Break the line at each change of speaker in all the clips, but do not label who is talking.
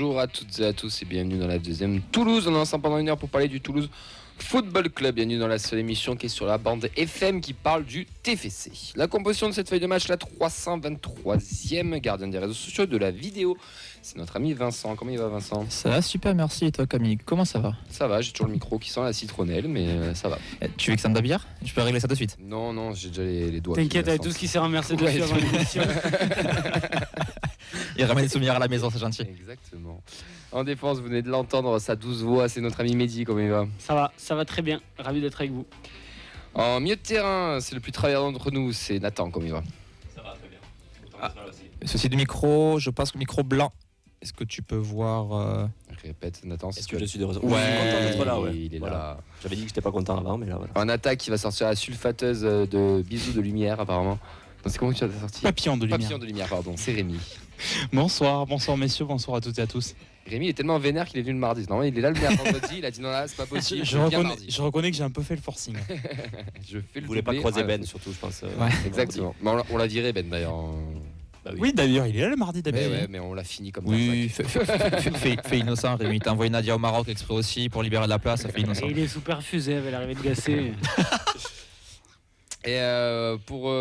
bonjour à toutes et à tous et bienvenue dans la deuxième Toulouse. On est ensemble pendant une heure pour parler du Toulouse Football Club. Bienvenue dans la seule émission qui est sur la bande FM qui parle du TFC. La composition de cette feuille de match, la 323e, gardien des réseaux sociaux, de la vidéo. C'est notre ami Vincent. Comment il va, Vincent ?
Ça va super, merci. Et toi, Camille, comment ça va ?
Ça va, j'ai toujours le micro qui sent la citronnelle, mais ça va.
Tu veux que ça me d'habillère ? Je peux régler ça de suite.
Non, j'ai déjà les doigts.
T'inquiète, avec tout ce qui s'est renversé dessus avant l'émission.
Il ramène des souvenirs à la maison, c'est gentil.
Exactement. En défense, vous venez de l'entendre, sa douce voix, c'est notre ami Mehdi. Comment il va ?
Ça va très bien. Ravi d'être avec vous.
En milieu de terrain, c'est le plus travaillant d'entre nous, c'est Nathan. Comment il va ?
Ça va très bien.
Ceci du micro, je passe au micro blanc. Est-ce que tu peux voir
Répète, Nathan.
Est-ce que je suis de retour ?
Ouais,
je suis content d'être là, ouais.
il est
Voilà.
là.
J'avais dit que j'étais pas content avant, mais là voilà.
En attaque, qui va sortir la sulfateuse de bisous de lumière, apparemment. Non, c'est comment tu as sorti ?
Papillon de lumière.
Papillon de lumière, pardon. C'est Rémi.
Bonsoir messieurs, bonsoir à toutes et à tous.
Rémi il est tellement vénère qu'il est venu le mardi. Non, il est là le vendredi. Il a dit non, là, c'est pas possible.
Je reconnais que j'ai un peu fait le forcing.
Je fais le
Vous voulez pas
doublé.
croiser
Ah,
Ben, surtout, je pense.
Ouais.
Exactement. Mais on l'a viré, Ben, d'ailleurs.
Bah
Oui, d'ailleurs, il est là le mardi
Mais,
d'habitude.
ouais, mais on l'a fini comme
Oui,
ça.
fais innocent, Rémi. T'as envoyé Nadia au Maroc exprès aussi pour libérer de la place, ça fait innocent.
Et il est sous perfusé avec l'arrivée de Gassé.
Et pour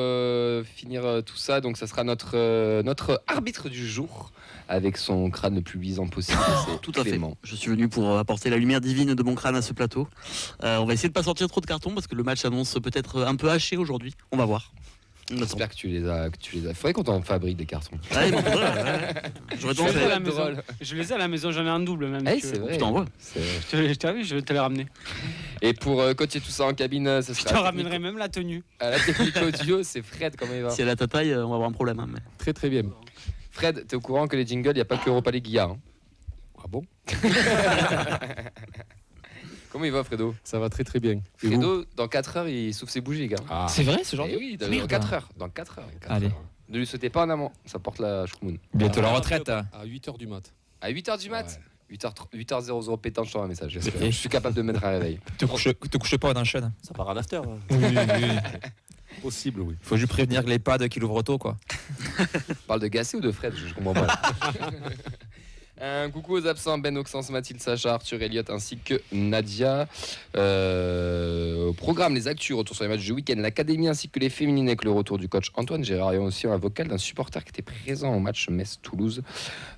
finir tout ça, donc ça sera notre arbitre du jour avec son crâne le plus luisant possible. C'est
Tout à fait.
Clément.
Je suis venu pour apporter la lumière divine de mon crâne à ce plateau. On va essayer de pas sortir trop de cartons parce que le match annonce peut-être un peu haché aujourd'hui. On va voir. On attend.
J'espère que tu les as. Faudrait qu'on t'en fabrique des cartons.
Ouais, bon, ouais. J'aurais
Je les ai à la
tendance
maison.
drôle.
Je les ai à la maison, j'en ai un double même.
Eh,
si tu
c'est
veux.
vrai.
Je t'envoie.
Je t'ai vu, je vais te les ramener.
Et pour coacher tout ça en cabine, ça
Je
sera
te
à la
ramènerai
technique-
même la tenue.
à la technique audio. C'est Fred. Comment il va ?
Si elle a ta taille, on va avoir un problème. Hein, mais...
Très bien. Fred, t'es au courant que les jingles, il n'y a pas que Europa League, il y a, hein ?
Ah bon ?
Comment il va, Fredo ?
Ça va très bien. Et vous ?
Fredo, dans 4 heures, il souffle ses bougies, les gars.
Ah,
C'est vrai ce genre
Eh
de...
oui,
Merde.
dans 4 heures. Dans 4 heures.
Allez,
Ne lui sautez pas en amont, ça porte la choumoune.
bientôt la retraite.
à 8h du mat.
À 8h du mat, 8h00 pétant, je t'envoie un message.
J'espère.
Je suis capable de mettre un réveil.
Te couche pas, on enchaîne.
Ça part en after. Hein.
Oui.
Possible, oui.
Faut juste prévenir les pads qui l'ouvrent tôt, quoi.
On parle de Gassé ou de Fred ? Je comprends pas. Un coucou aux absents, Ben Oxens, Mathilde Sacha, Arthur Elliott ainsi que Nadia. Au programme, les actus, retour sur les matchs du week-end, l'académie ainsi que les féminines avec le retour du coach Antoine Gérard et aussi un vocal d'un supporter qui était présent au match Metz-Toulouse.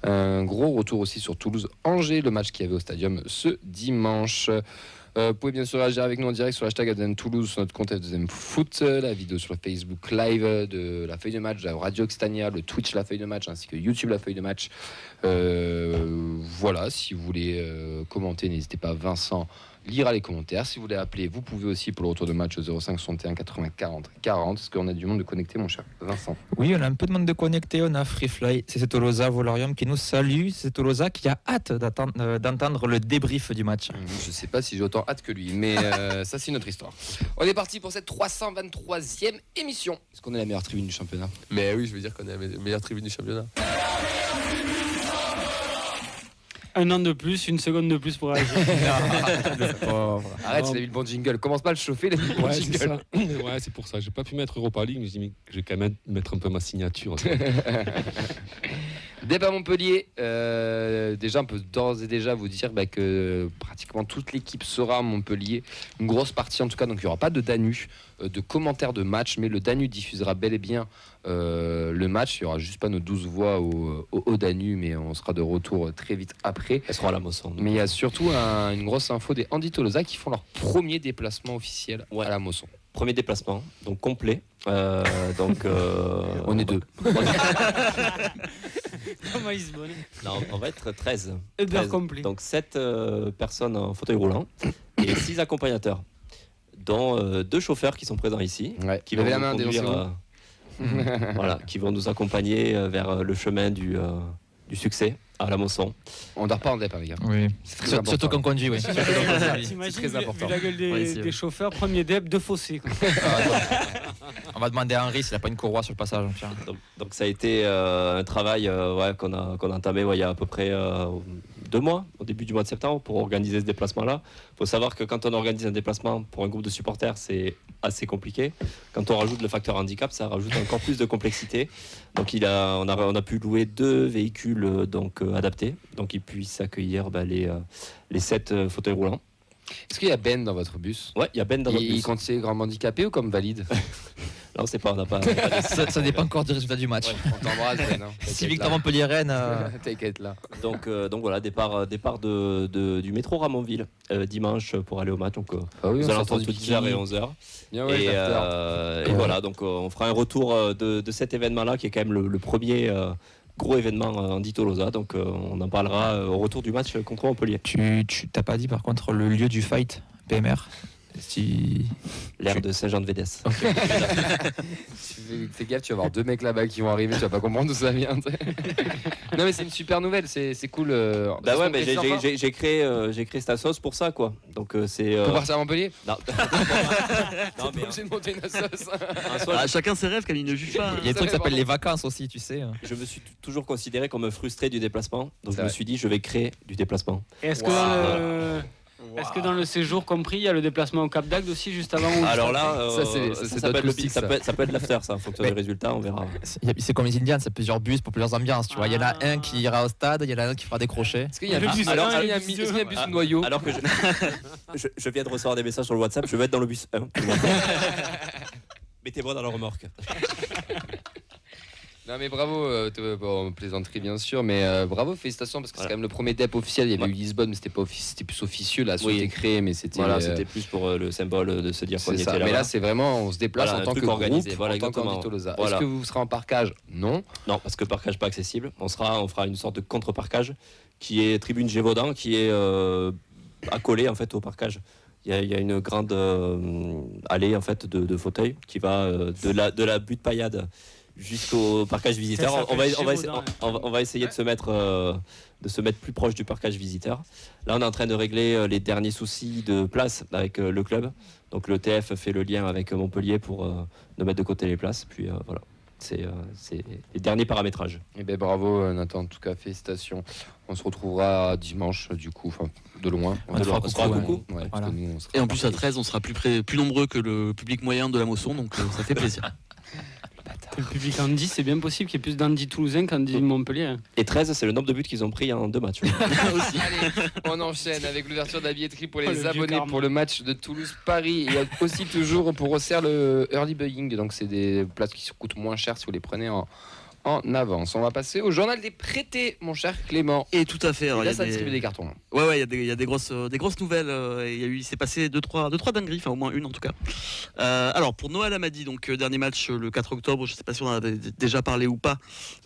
Un gros retour aussi sur Toulouse-Angers, le match qu'il y avait au stadium ce dimanche. Vous pouvez bien sûr réagir avec nous en direct sur l'hashtag ADN Toulouse, sur notre compte FDM Foot, la vidéo sur le Facebook Live de la feuille de match, la Radio Occitania, le Twitch la feuille de match, ainsi que YouTube la feuille de match. Voilà, si vous voulez commenter, n'hésitez pas, Vincent lira les commentaires. Si vous voulez appeler, vous pouvez aussi pour le retour de match au 05 61 80 40 40. Est-ce qu'on a du monde de connecté, mon cher Vincent ?
Oui, on a un peu de monde de connecté. On a Freefly, c'est Tolosa Volorium qui nous salue. C'est Tolosa qui a hâte d'entendre le débrief du match.
Je sais pas si j'ai autant hâte que lui, mais ça c'est une autre histoire. On est parti pour cette 323e émission. Est-ce qu'on est la meilleure tribune du championnat ?
Mais oui, je veux dire qu'on est la meilleure tribune du championnat.
Un an de plus, une seconde de plus pour réagir.
Arrête, il a eu le bon jingle. Commence pas à le chauffer, il a eu le bon
Ouais, c'est
jingle.
ça. Ouais, c'est pour ça. J'ai pas pu mettre Europa League, mais je dis mais je vais quand même mettre un peu ma signature.
Débat Montpellier, déjà on peut d'ores et déjà vous dire que pratiquement toute l'équipe sera à Montpellier, une grosse partie en tout cas, donc il n'y aura pas de Danu, de commentaires de match, mais le Danu diffusera bel et bien le match, il n'y aura juste pas nos 12 voix au Danu, mais on sera de retour très vite après.
Elles seront à la Mosson.
Mais il y a surtout une grosse info des Andy Tolosa qui font leur premier déplacement officiel à la Mosson.
Premier déplacement, donc complet. On
est deux.
Comment il se bonne.
Non, on va être 13.
Uber
13.
complet.
Donc 7 personnes en fauteuil roulant et 6 accompagnateurs, dont 2 chauffeurs qui sont présents ici.
Ouais.
Qui
Levez
vont
la main,
nous conduire,
dénoncez-vous.
voilà, qui vont nous accompagner vers le chemin du succès à la Mosson.
On dort pas en dep, les gars.
Oui.
C'est très important.
Surtout qu'on conduit, oui.
T'imagines,
très
vu
important.
la gueule des chauffeurs, premier dep, 2 fossés. Quoi.
On va demander à Henri s'il n'a pas une courroie sur le passage.
Donc ça a été un travail qu'on a entamé il y a à peu près 2 mois, au début du mois de septembre, pour organiser ce déplacement-là. Il faut savoir que quand on organise un déplacement pour un groupe de supporters, c'est assez compliqué. Quand on rajoute le facteur handicap, ça rajoute encore plus de complexité. Donc on a pu louer 2 véhicules adaptés, donc qu'ils puissent accueillir les 7 fauteuils roulants.
Est-ce qu'il y a Ben dans votre bus?
Ouais, il y a Ben dans notre
Il
bus.
compte grandement handicapé ou comme valide?
Non, c'est pas, on n'a pas.
Ça dépend encore du résultat du match.
Ouais, on t'embrasse, Ben. Hein.
Si Victor Montpellier-Rennes.
T'inquiète là.
Donc voilà, départ du métro Ramonville dimanche pour aller au match. Donc
Ah oui,
aux
on
alentours
s'entend
de
du
10h et 11h.
Bien ouais,
Et voilà, donc on fera un retour de cet événement-là qui est quand même le premier gros événement Andy Tolosa. Donc on en parlera au retour du match contre Montpellier.
Tu t'as pas dit par contre le lieu du fight, PMR si...
L'aire de Saint-Jean-de-Védès.
Fais gaffe, tu vas avoir 2 mecs là-bas qui vont arriver, tu vas pas comprendre d'où ça vient. Non mais c'est une super nouvelle, c'est cool.
Bah ouais, mais j'ai créé cette sauce pour ça, quoi. Donc c'est.
Pour partir à Montpellier?
Non,
Non mais j'ai monté une sauce.
Chacun ses rêves, Camille, ne juge pas.
Il y a des trucs qui s'appellent les vacances aussi, tu sais.
je me suis toujours considéré comme frustré du déplacement. Donc
C'est
je me
vrai.
suis dit, je vais créer du déplacement.
Est-ce
Waouh.
est-ce que dans le séjour compris, il y a le déplacement au Cap d'Agde aussi juste avant ou
Alors là,
Ça, c'est
peut être le
d'autres
ça peut être l'after, ça, en fonction des résultats, on verra.
C'est comme les Indians, c'est plusieurs bus pour plusieurs ambiances. Tu vois, il y en a un qui ira au stade, il y en a un qui fera des crochets.
Est-ce qu'il y a un
Le
bus?
bus
Alors,
un,
il y a un
le bus
est-ce qu'il y a un bus
Ah,
noyau?
Alors que je viens de recevoir des messages sur le WhatsApp, je vais être dans le bus 1. Mettez-moi dans la remorque.
Non mais bravo, bon, plaisanterie bien sûr, mais bravo, félicitations parce que
Voilà.
c'est quand même le premier DEP officiel. Il y avait
Ouais.
eu Lisbonne, mais c'était pas c'était plus officieux là, ça a
Oui.
été créé, mais c'était.
Voilà, c'était plus pour le symbole de se dire qu'on
c'est
y
ça.
était
Mais
là.
là, c'est vraiment, on se déplace
Voilà,
en
un
tant
truc
que
organisé,
groupe,
voilà,
en tant
exactement.
qu'Andy Tolosa.
Voilà.
Est-ce que vous serez en parkage? Non.
Non, parce que parkage pas accessible. On fera une sorte de contre-parkage qui est tribune Gévaudan, qui est accolée en fait au parkage. Il y a une grande allée en fait de fauteuils qui va de la butte paillade jusqu'au parkage visiteur.
Ça
On va,
s'appelle
on va-
Gévaudan.
on va essayer de se mettre plus proche du parkage visiteur. Là, on est en train de régler les derniers soucis de place avec le club. Donc le TF fait le lien avec Montpellier pour ne mettre de côté les places. Puis voilà, c'est les derniers paramétrages.
Eh ben bravo Nathan, en tout cas félicitations. On se retrouvera dimanche du coup, enfin de loin.
On te fera
On se fera
coucou,
coucou.
Ouais, parce
Voilà.
que nous, on sera
Et en plus, à
partis.
13, on sera plus nombreux que le public moyen de la Mosson, donc ça fait plaisir.
le public Andy, c'est bien possible qu'il y ait plus d'Andy Toulousain qu'Andy Montpellier.
Et 13, c'est le nombre de buts qu'ils ont pris en 2 matchs.
Allez, on enchaîne avec l'ouverture de la billetterie pour
Oh, le
les
vieux
abonnés
karma.
pour le match de Toulouse-Paris. Il y a aussi toujours pour Auxerre le early buying, donc c'est des places qui coûtent moins cher si vous les prenez en avance. On va passer au journal des prêtés, mon cher Clément.
Et tout à fait.
Et
Alors,
là,
il y a
ça
des-
distribue des cartons. Là.
Ouais, il y a des grosses nouvelles. Il s'est passé deux, trois dingueries, enfin au moins une en tout cas. Alors pour Noël Amadi, donc dernier match le 4 octobre, je sais pas si on en avait déjà parlé ou pas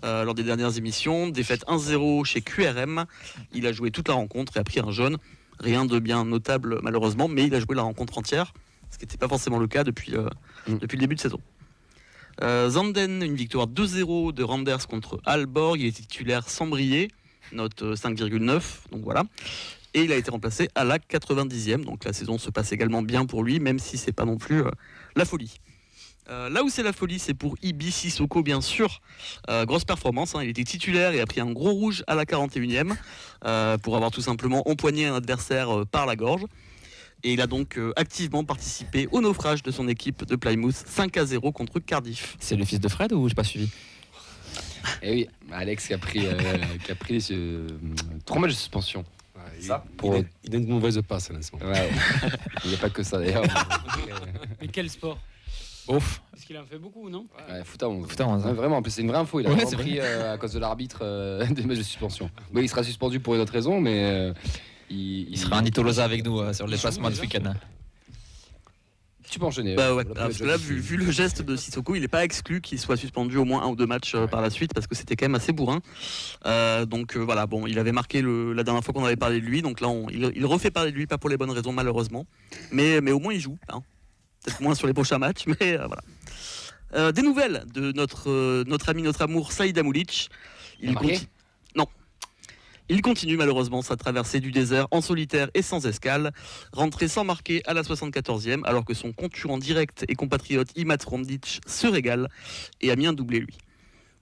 lors des dernières émissions. Défaite 1-0 chez QRM. Il a joué toute la rencontre et a pris un jaune. Rien de bien notable malheureusement, mais il a joué la rencontre entière, ce qui n'était pas forcément le cas depuis le début de saison. Zanden, une victoire 2-0 de Randers contre Aalborg. Il est titulaire sans briller, note 5,9, donc voilà. Et il a été remplacé à la 90e, donc la saison se passe également bien pour lui, même si c'est pas non plus la folie. Là où c'est la folie, c'est pour Ibi Sissoko, bien sûr. Grosse performance, hein. Il était titulaire et a pris un gros rouge à la 41e pour avoir tout simplement empoigné un adversaire par la gorge. Et il a donc activement participé au naufrage de son équipe de Plymouth 5-0 contre Cardiff.
C'est le fils de Fred ou j'ai pas suivi?
Et oui, Alex qui a pris 3 matchs de suspension. Ça, pour-
Il a une mauvaise passe à l'instant.
Ouais. Il n'y a pas que ça d'ailleurs.
Mais quel sport?
Ouf.
Parce qu'il en fait beaucoup, non?
Ouais, foot à 11.
Foot à 11, hein.
Ouais, vraiment, en plus c'est une vraie info. Il a
Ouais,
vraiment
c'est
pris à cause de l'arbitre des matchs de suspension. Oui, il sera suspendu pour une autre raison, mais
Il sera un Itolosa avec nous sur les placements de ce week-end.
Tu peux enchaîner.
Bah ouais,
Voilà,
parce que là, vu le geste de Sissoko, il n'est pas exclu qu'il soit suspendu au moins 1 ou 2 matchs par la suite, parce que c'était quand même assez bourrin. Donc voilà, bon, il avait marqué la dernière fois qu'on avait parlé de lui, donc là, il refait parler de lui, pas pour les bonnes raisons malheureusement, mais au moins il joue. Hein. Peut-être moins sur les prochains matchs, mais voilà. Des nouvelles de notre ami, notre amour, Saïd Amoulic.
Il a marqué
Non. Il continue malheureusement sa traversée du désert en solitaire et sans escale, rentré sans marquer à la 74e, alors que son concurrent direct et compatriote Imad Romdic se régale et a mis un doublé lui.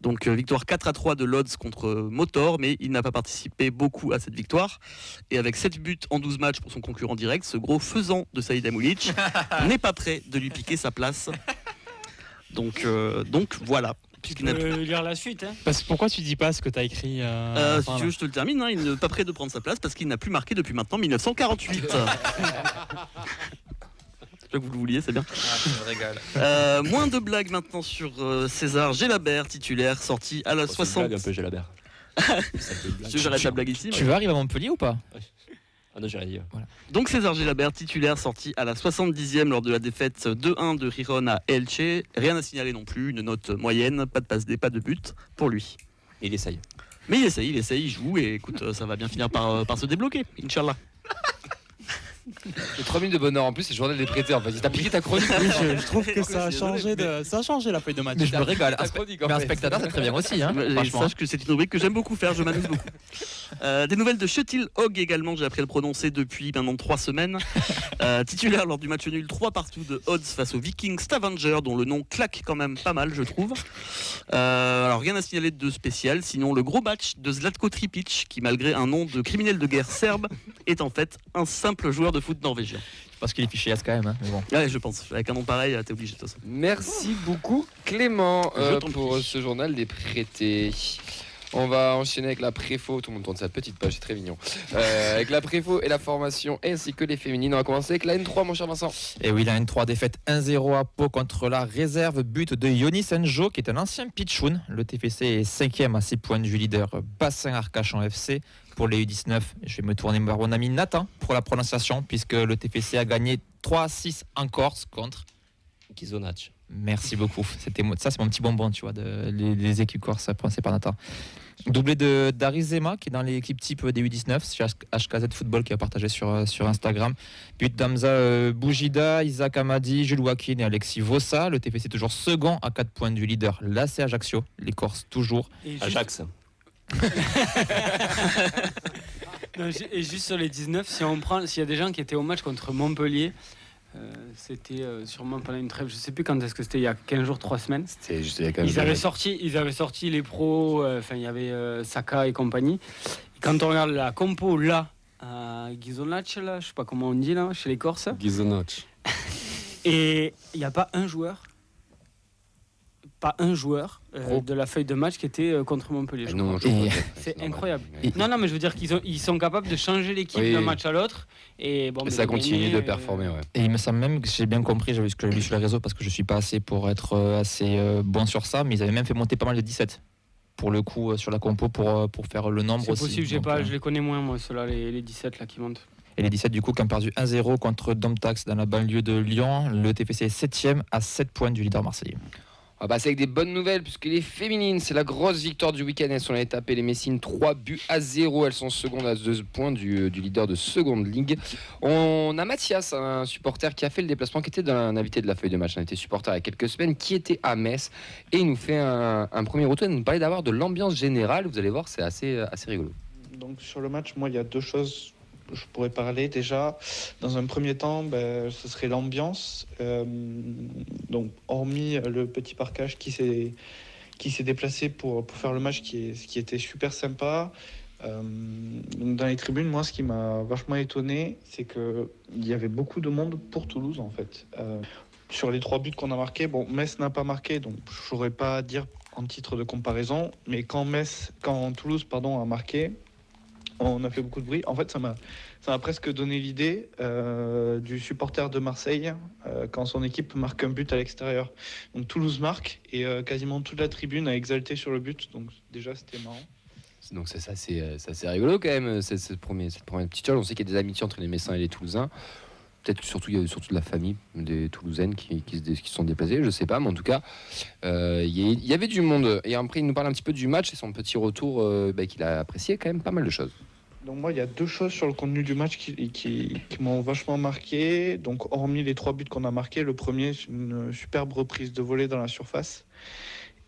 Donc victoire 4-3 de Lodz contre Motor, mais il n'a pas participé beaucoup à cette victoire. Et avec 7 buts en 12 matchs pour son concurrent direct, ce gros faisan de Saïd Amoulic n'est pas prêt de lui piquer sa place. Donc voilà.
Tu peux lire la suite. Hein.
Parce que pourquoi tu dis pas ce que tu as écrit
Si tu veux, je te le termine. Hein, il n'est pas prêt de prendre sa place parce qu'il n'a plus marqué depuis maintenant 1948. Que vous le vouliez, c'est bien.
Je me régale.
Moins de blagues maintenant sur César Gélabert, titulaire, sorti à la 60.
Un peu Gélabert.
J'arrête la blague ici.
Tu veux arriver à Montpellier ou pas?
Ah non, j'ai rien dit.
Donc César Gélabert, titulaire, sorti à la 70e lors de la défaite 2-1 de Riron à Elche. Rien à signaler non plus, une note moyenne, pas de passe D, pas de but pour lui.
Il essaye.
Mais il essaye, il joue et écoute, ça va bien finir par se débloquer, Inch'Allah.
Les 3 minutes de bonheur en plus, c'est le journal des prêtés en fait. Il t'a piqué ta chronique.
Oui, je trouve que ça a changé la feuille de match.
Mais je me régale.
Ta chronique, en
Mais un
fait.
spectateur, c'est très bien aussi. Hein, franchement.
Sache que c'est une rubrique que j'aime beaucoup faire, je m'amuse beaucoup. Des nouvelles de Shetil Hogg également, j'ai appris à le prononcer depuis maintenant 3 semaines. Titulaire lors du match nul 3-3 de Odds face au Viking Stavanger, dont le nom claque quand même pas mal, je trouve. Alors rien à signaler de spécial, sinon le gros match de Zlatko Tripic, qui malgré un nom de criminel de guerre serbe, est en fait un simple joueur de foot norvégien.
Parce qu'il est fiché S quand même. Hein, mais bon.
Ouais, je pense. Avec un nom pareil, t'es obligé de toute façon.
Merci beaucoup Clément
Je t'en
pour
prie.
ce journal des prêtés. On va enchaîner avec la préfo, tout le monde tourne sa petite page, c'est très mignon. Avec la préfo et la formation ainsi que les féminines. On va commencer avec la N3 mon cher Vincent.
Et oui, la N3 défaite 1-0 à Pau contre la réserve. But de Yonis Njo, qui est un ancien pitchoun. Le TFC est 5e à 6 points du leader Bassin Arcachon FC. Pour les U19, je vais me tourner vers mon ami Nathan pour la prononciation, puisque le TFC a gagné 3-6 en Corse contre.
Gizonach.
Merci beaucoup. Ça, c'est mon petit bonbon, tu vois, les équipes corse prononcées par Nathan. Doublé de Darizema, qui est dans l'équipe type des U19, c'est HKZ Football qui a partagé sur Instagram. But d'Amza Boujida, Isaac Amadi, Jules Wakin et Alexis Vossa. Le TFC toujours second à 4 points du leader, l'AC Ajaccio. Les Corses toujours.
Et juste,
Ajax.
non, et juste sur les 19, s'il y a des gens qui étaient au match contre Montpellier, c'était sûrement pendant une trêve, je sais plus quand est-ce que c'était, il y a 15 jours, 3 semaines.
C'est juste il y a quand même
Ils avaient sorti les pros, il y avait Saka et compagnie. Et quand on regarde la compo là, à Gizonach, là, je sais pas comment on dit là, chez les Corses,
Gizonach.
et il n'y a pas un joueur
Pro.
de la feuille de match qui était contre Montpellier. je
Non,
crois.
je crois
C'est
normal.
incroyable.
Oui.
Non, mais je veux dire qu'ils sont capables de changer l'équipe
Oui.
d'un match à l'autre. Et, bon,
Et
mais
ça
de
continue
gagner,
de performer, ouais.
Et il me semble même que j'ai bien compris, j'avais vu ce que j'ai lu sur les réseaux parce que je suis pas assez pour être assez bon sur ça, mais ils avaient même fait monter pas mal de 17 pour le coup sur la compo pour faire le nombre
C'est
aussi.
possible,
Donc,
je les connais moins, moi, ceux-là, les 17 là, qui montent.
Et les 17 du coup qui ont perdu 1-0 contre Domtax dans la banlieue de Lyon. Le TFC est 7e à 7 points du leader marseillais.
On va passer avec des bonnes nouvelles puisque les féminines, c'est la grosse victoire du week-end. Elles sont allées taper les Messines 3-0. Elles sont secondes à 2 points du leader de seconde ligue. On a Mathias, un supporter qui a fait le déplacement, qui était un invité de la feuille de match. On était supporter il y a quelques semaines, qui était à Metz. Et il nous fait un premier retour. Il nous parlait d'avoir de l'ambiance générale. Vous allez voir, c'est assez rigolo.
Donc sur le match, moi, il y a 2 choses que je pourrais parler. Déjà, dans un premier temps, ce serait l'ambiance. Donc, hormis le petit parcage qui s'est déplacé pour faire le match, qui était super sympa. Dans les tribunes, moi, ce qui m'a vachement étonné, c'est qu'il y avait beaucoup de monde pour Toulouse, en fait. Sur les 3 buts qu'on a marqués, bon, Metz n'a pas marqué, donc je ne saurais pas dire en titre de comparaison, mais quand Toulouse a marqué, on a fait beaucoup de bruit. En fait, ça m'a presque donné l'idée du supporter de Marseille quand son équipe marque un but à l'extérieur. Donc Toulouse marque et quasiment toute la tribune a exalté sur le but. Donc déjà, c'était marrant.
Donc c'est assez rigolo quand même, cette première petite chose. On sait qu'il y a des amitiés entre les Messins et les Toulousains. Peut-être que surtout, il y a surtout de la famille des Toulousaines qui se sont déplacées, je sais pas, mais en tout cas, il y avait du monde. Et après, il nous parle un petit peu du match et son petit retour qu'il a apprécié quand même pas mal de choses.
Donc moi, il y a 2 choses sur le contenu du match qui m'ont vachement marqué. Donc hormis les 3 buts qu'on a marqués, le premier, c'est une superbe reprise de volée dans la surface.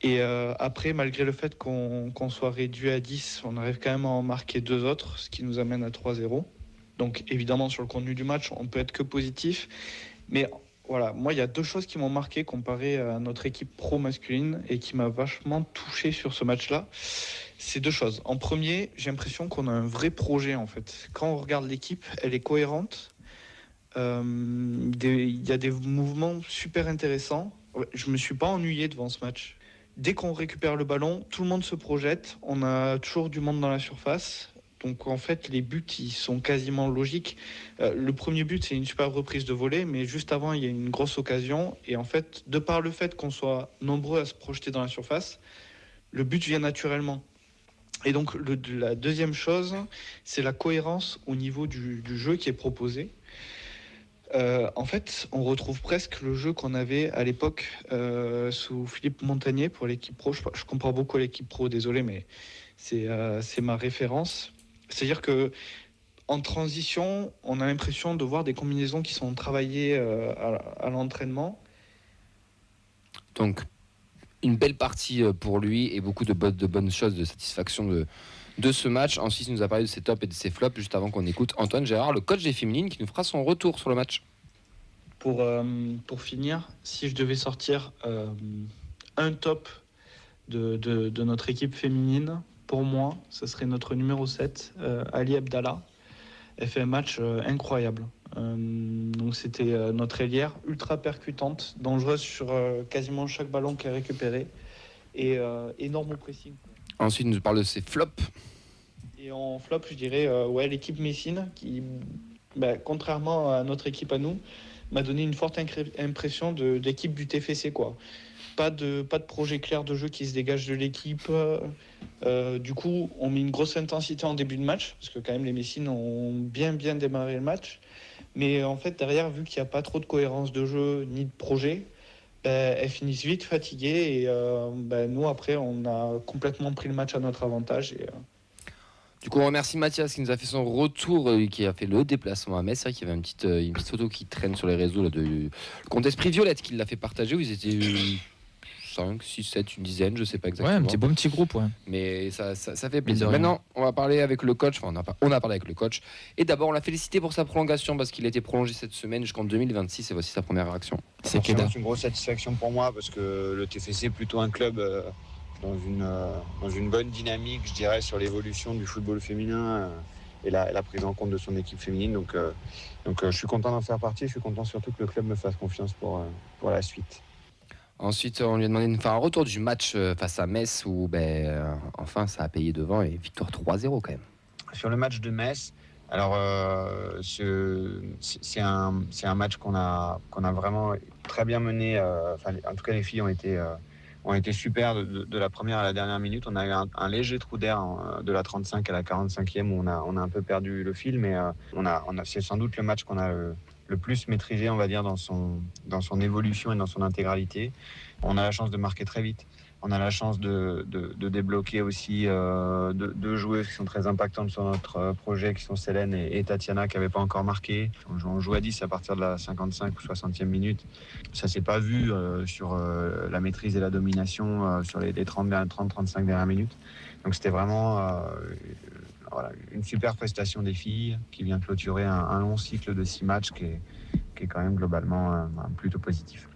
Et après, malgré le fait qu'on soit réduit à 10, on arrive quand même à en marquer 2 autres, ce qui nous amène à 3-0. Donc évidemment, sur le contenu du match, on peut être que positif. Mais Voilà, moi, il y a deux choses qui m'ont marqué comparé à notre équipe pro masculine et qui m'a vachement touché sur ce match-là. C'est deux choses. En premier, j'ai l'impression qu'on a un vrai projet, en fait. Quand on regarde l'équipe, elle est cohérente. Il y a des mouvements super intéressants. Je me suis pas ennuyé devant ce match. Dès qu'on récupère le ballon, tout le monde se projette. On a toujours du monde dans la surface. Donc en fait, les buts, ils sont quasiment logiques. Le premier but, c'est une superbe reprise de volée, mais juste avant, il y a une grosse occasion. Et en fait, de par le fait qu'on soit nombreux à se projeter dans la surface, le but vient naturellement. Et donc la deuxième chose, c'est la cohérence au niveau du jeu qui est proposé. En fait, on retrouve presque le jeu qu'on avait à l'époque sous Philippe Montagnier pour l'équipe pro. Je compare beaucoup à l'équipe pro, désolé, mais c'est ma référence. C'est-à-dire que en transition, on a l'impression de voir des combinaisons qui sont travaillées à l'entraînement.
Donc, une belle partie pour lui et beaucoup de bonnes choses, de satisfaction de ce match. Ensuite, il nous a parlé de ses tops et de ses flops juste avant qu'on écoute Antoine Gérard, le coach des féminines, qui nous fera son retour sur le match.
Pour finir, si je devais sortir un top de notre équipe féminine, pour moi, ce serait notre numéro 7, Ali Abdallah. Elle fait un match incroyable. Donc c'était notre ailière, ultra percutante, dangereuse sur quasiment chaque ballon qu'elle récupérait et énorme au pressing.
Ensuite, il nous parle de ses flops.
Et en flop, je dirais l'équipe Messine qui, contrairement à notre équipe à nous, m'a donné une forte impression d'équipe du TFC, quoi. Pas de projet clair de jeu qui se dégage de l'équipe. Du coup, on met une grosse intensité en début de match, parce que quand même les Messines ont bien démarré le match. Mais en fait, derrière, vu qu'il n'y a pas trop de cohérence de jeu ni de projet, elles finissent vite fatiguées. Et nous, après, on a complètement pris le match à notre avantage.
Du coup, on remercie Mathias qui nous a fait son retour, qui a fait le déplacement à Metz. C'est vrai qu'il y avait une petite photo qui traîne sur les réseaux là, le compte Esprit Violette qui l'a fait partager, où ils étaient 5, 6, 7, une dizaine, je sais pas exactement.
Ouais, un bon petit groupe, ouais.
Mais ça fait plaisir. Maintenant, on va parler avec le coach. Enfin, on a parlé avec le coach. Et d'abord, on l'a félicité pour sa prolongation parce qu'il a été prolongé cette semaine jusqu'en 2026. Et voici sa première réaction.
C'est une grosse satisfaction pour moi parce que le TFC est plutôt un club dans une bonne dynamique, je dirais, sur l'évolution du football féminin et la prise en compte de son équipe féminine. Donc je suis content d'en faire partie. Je suis content surtout que le club me fasse confiance pour la suite.
Ensuite, on lui a demandé de faire un retour du match face à Metz où enfin ça a payé devant et victoire 3-0 quand même.
Sur le match de Metz, alors c'est un match qu'on a vraiment très bien mené. En tout cas, les filles ont été super de la première à la dernière minute. On a eu un léger trou d'air de la 35 à la 45e où on a un peu perdu le fil, mais c'est sans doute le match qu'on a le plus maîtrisé, on va dire, dans son évolution et dans son intégralité. On a la chance de marquer très vite. On a la chance de débloquer aussi deux joueuses qui sont très impactantes sur notre projet, qui sont Célène et Tatiana, qui n'avaient pas encore marqué. On joue à 10 à partir de la 55 ou 60e minute. Ça ne s'est pas vu sur la maîtrise et la domination sur les 30-35 dernières minutes. Donc c'était vraiment une super prestation des filles qui vient clôturer un long cycle de 6 matchs qui est quand même globalement plutôt positif.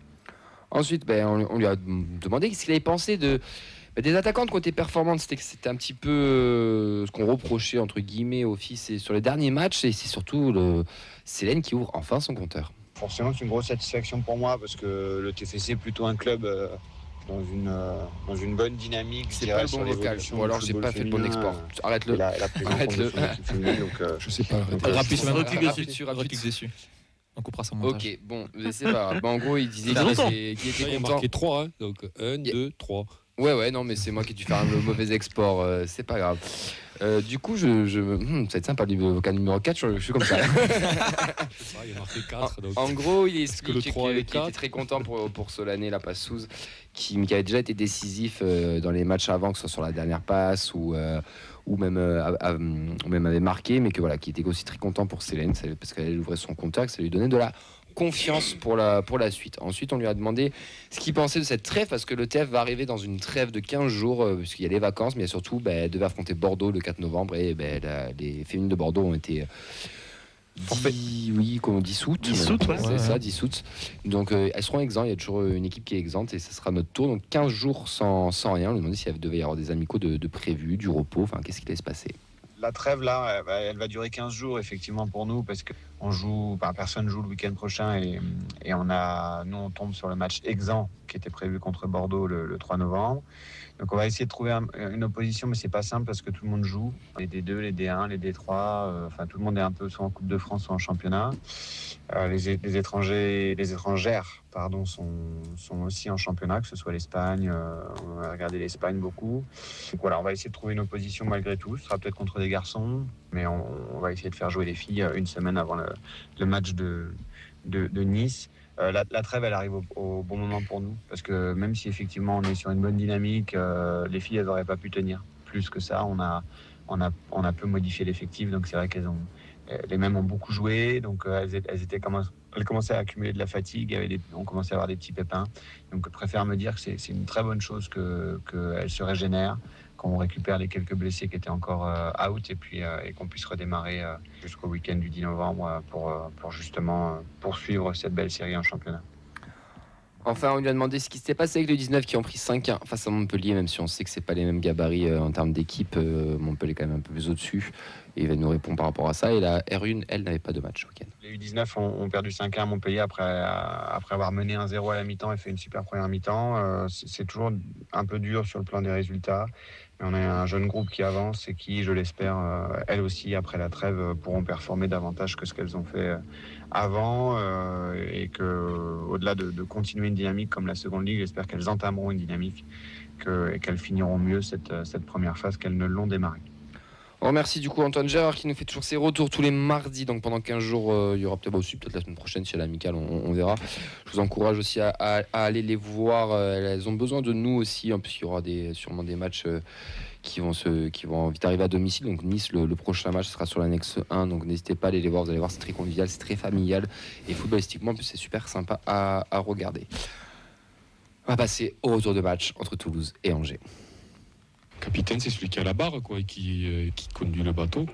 Ensuite, on lui a demandé ce qu'il avait pensé des attaquantes côté performante. C'était un petit peu ce qu'on reprochait entre guillemets aux filles sur les derniers matchs, et c'est surtout Célène qui ouvre enfin son compteur.
Forcément, c'est une grosse satisfaction pour moi parce que le TFC est plutôt un club dans une bonne dynamique.
C'est pas le bon vocal. Ou alors j'ai pas fait le bon export. Arrête-le.
Arrête-le.
Je sais pas.
Reclique dessus. On coupera son montage.
Ok, bon, c'est pas grave. En gros, il disait qu'il était
Il a
content.
marqué 3, hein, donc 1, 2, 3.
Ouais, non, mais c'est moi qui ai dû faire le mauvais export, c'est pas grave. Du coup, ça va être sympa, le vocal numéro 4, je suis comme ça.
Il a marqué 4. Donc.
En gros, il explique
le 3 et le
qu'il était
4.
très content pour Solané, la passeuse, qui avait déjà été décisif dans les matchs avant, que ce soit sur la dernière passe ou même avait marqué, mais qui était aussi très content pour Célène, parce qu'elle ouvrait son compteur, que ça lui donnait de la confiance pour la suite. Ensuite, on lui a demandé ce qu'il pensait de cette trêve, parce que le TF va arriver dans une trêve de 15 jours, puisqu'il y a les vacances, mais surtout, elle devait affronter Bordeaux le 4 novembre, et les féminines de Bordeaux ont été
Forfait.
Oui, comme 10 août.
10 août, ouais.
C'est
Ouais.
ça, 10 août. Donc elles seront exemptes, il y a toujours une équipe qui est exempte et ça sera notre tour. Donc 15 jours sans rien. On lui demandait s'il devait y avoir des amicaux de prévus, du repos, enfin qu'est-ce qui allait se passer.
La trêve, là, elle va durer 15 jours, effectivement, pour nous, parce que personne joue le week-end prochain et nous, on tombe sur le match exempt qui était prévu contre Bordeaux le 3 novembre. Donc, on va essayer de trouver une opposition, mais c'est pas simple parce que tout le monde joue. Les D2, les D1, les D3, tout le monde est un peu soit en Coupe de France, soit en championnat. Les étrangères, sont aussi en championnat, que ce soit l'Espagne. On va regarder l'Espagne beaucoup. Donc voilà, on va essayer de trouver une opposition malgré tout. Ce sera peut-être contre des garçons, mais on va essayer de faire jouer les filles une semaine avant le match de Nice. La trêve, elle arrive au bon moment pour nous, parce que même si effectivement on est sur une bonne dynamique, les filles, elles n'auraient pas pu tenir. Plus que ça, on a peu modifié l'effectif, donc c'est vrai les mêmes ont beaucoup joué, donc elles commençaient à accumuler de la fatigue, on commençait à avoir des petits pépins. Donc je préfère me dire que c'est une très bonne chose qu'elles se régénèrent, qu'on récupère les quelques blessés qui étaient encore out et qu'on puisse redémarrer jusqu'au week-end du 10 novembre pour justement poursuivre cette belle série en championnat.
Enfin, on lui a demandé ce qui s'était passé avec le 19 qui ont pris 5-1 face à Montpellier, même si on sait que c'est pas les mêmes gabarits en termes d'équipe. Montpellier est quand même un peu plus au-dessus. Et il va nous répondre par rapport à ça. Et la R1, elle, n'avait pas de match week-end.
Les U19 ont perdu 5-1 à Montpellier après avoir mené 1-0 à la mi-temps et fait une super première mi-temps. C'est toujours un peu dur sur le plan des résultats. Mais on a un jeune groupe qui avance et qui, je l'espère, elles aussi, après la trêve, pourront performer davantage que ce qu'elles ont fait avant. Et qu'au-delà de continuer une dynamique comme la seconde ligue, j'espère qu'elles entameront une dynamique et qu'elles finiront mieux cette première phase qu'elles ne l'ont démarrée.
On remercie du coup Antoine Gérard qui nous fait toujours ses retours tous les mardis. Donc pendant 15 jours, il y aura peut-être la semaine prochaine si elle est amicale, on verra. Je vous encourage aussi à aller les voir. Elles ont besoin de nous aussi, puisqu'il y aura sûrement des matchs qui vont vite arriver à domicile. Donc Nice, le prochain match sera sur l'annexe 1. Donc n'hésitez pas à aller les voir. Vous allez voir, c'est très convivial, c'est très familial. Et footballistiquement, en plus, c'est super sympa à regarder. On va passer au retour de match entre Toulouse et Angers.
Capitaine, c'est celui qui a la barre, quoi, et qui conduit le bateau.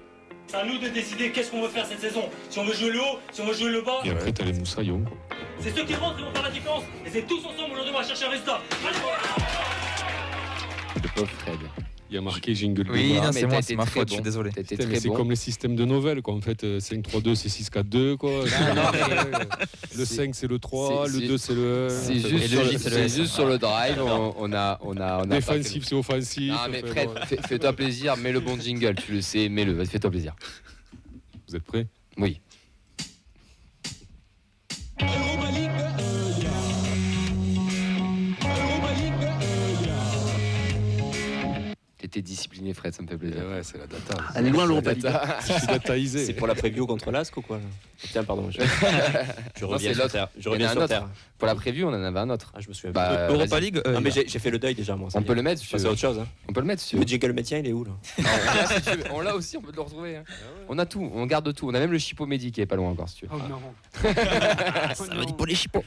C'est à nous de décider qu'est-ce qu'on veut faire cette saison. Si on veut jouer le haut, si on veut jouer le bas.
Et après, t'as les moussaillons.
C'est ceux qui rentrent qui vont faire la différence. Et c'est tous ensemble aujourd'hui on va chercher un résultat. Allez,
Le pauvre Fred.
Il y a marqué jingle.
Oui,
de barre.
non,
mais
c'est
t'as
moi,
été
c'est ma
très
faute,
bon.
je suis désolé.
T'étais
Putain, mais
très
c'est
bon.
comme les systèmes de nouvelles, quoi. En fait, 5-3-2, c'est 6-4-2, quoi. Le 5, c'est le 3, le 2, c'est le 1.
C'est
Et
juste,
le
sur,
J, c'est le S.
juste sur le drive, on a
Défensif, c'est offensif.
Non mais
Enfin,
Fred,
bon.
fais-toi plaisir, mets le bon jingle, tu le sais, mets-le, vas-y, fais-toi plaisir.
Vous êtes prêts?
Oui. T'étais discipliné Fred, ça me fait plaisir.
Ouais, c'est la data.
Elle est loin,
La
l'Europa League.
data.
Je suis dataisé.
C'est pour la preview contre l'Asc ou quoi? Tiens, pardon. Je
Non,
reviens
c'est
sur
l'autre.
terre. Je
Il y en a
reviens
un
sur
autre.
terre.
Pour la preview, on en avait un autre.
Ah, je me souviens.
Bah,
Europa
vas-y.
League,
non, mais j'ai fait le deuil déjà, moi. ça
On
y
peut
est.
le mettre si tu
Ça, c'est
veux.
autre chose. Hein.
On peut le mettre si tu
Le
veux.
jingle métier, il est où là?
On l'a, si tu veux. On l'a aussi, on peut le retrouver. Hein. On a tout, on garde tout. On a même le chipot Mehdi qui est pas loin encore si tu veux.
Oh non.
ça veut dire pour les chipots.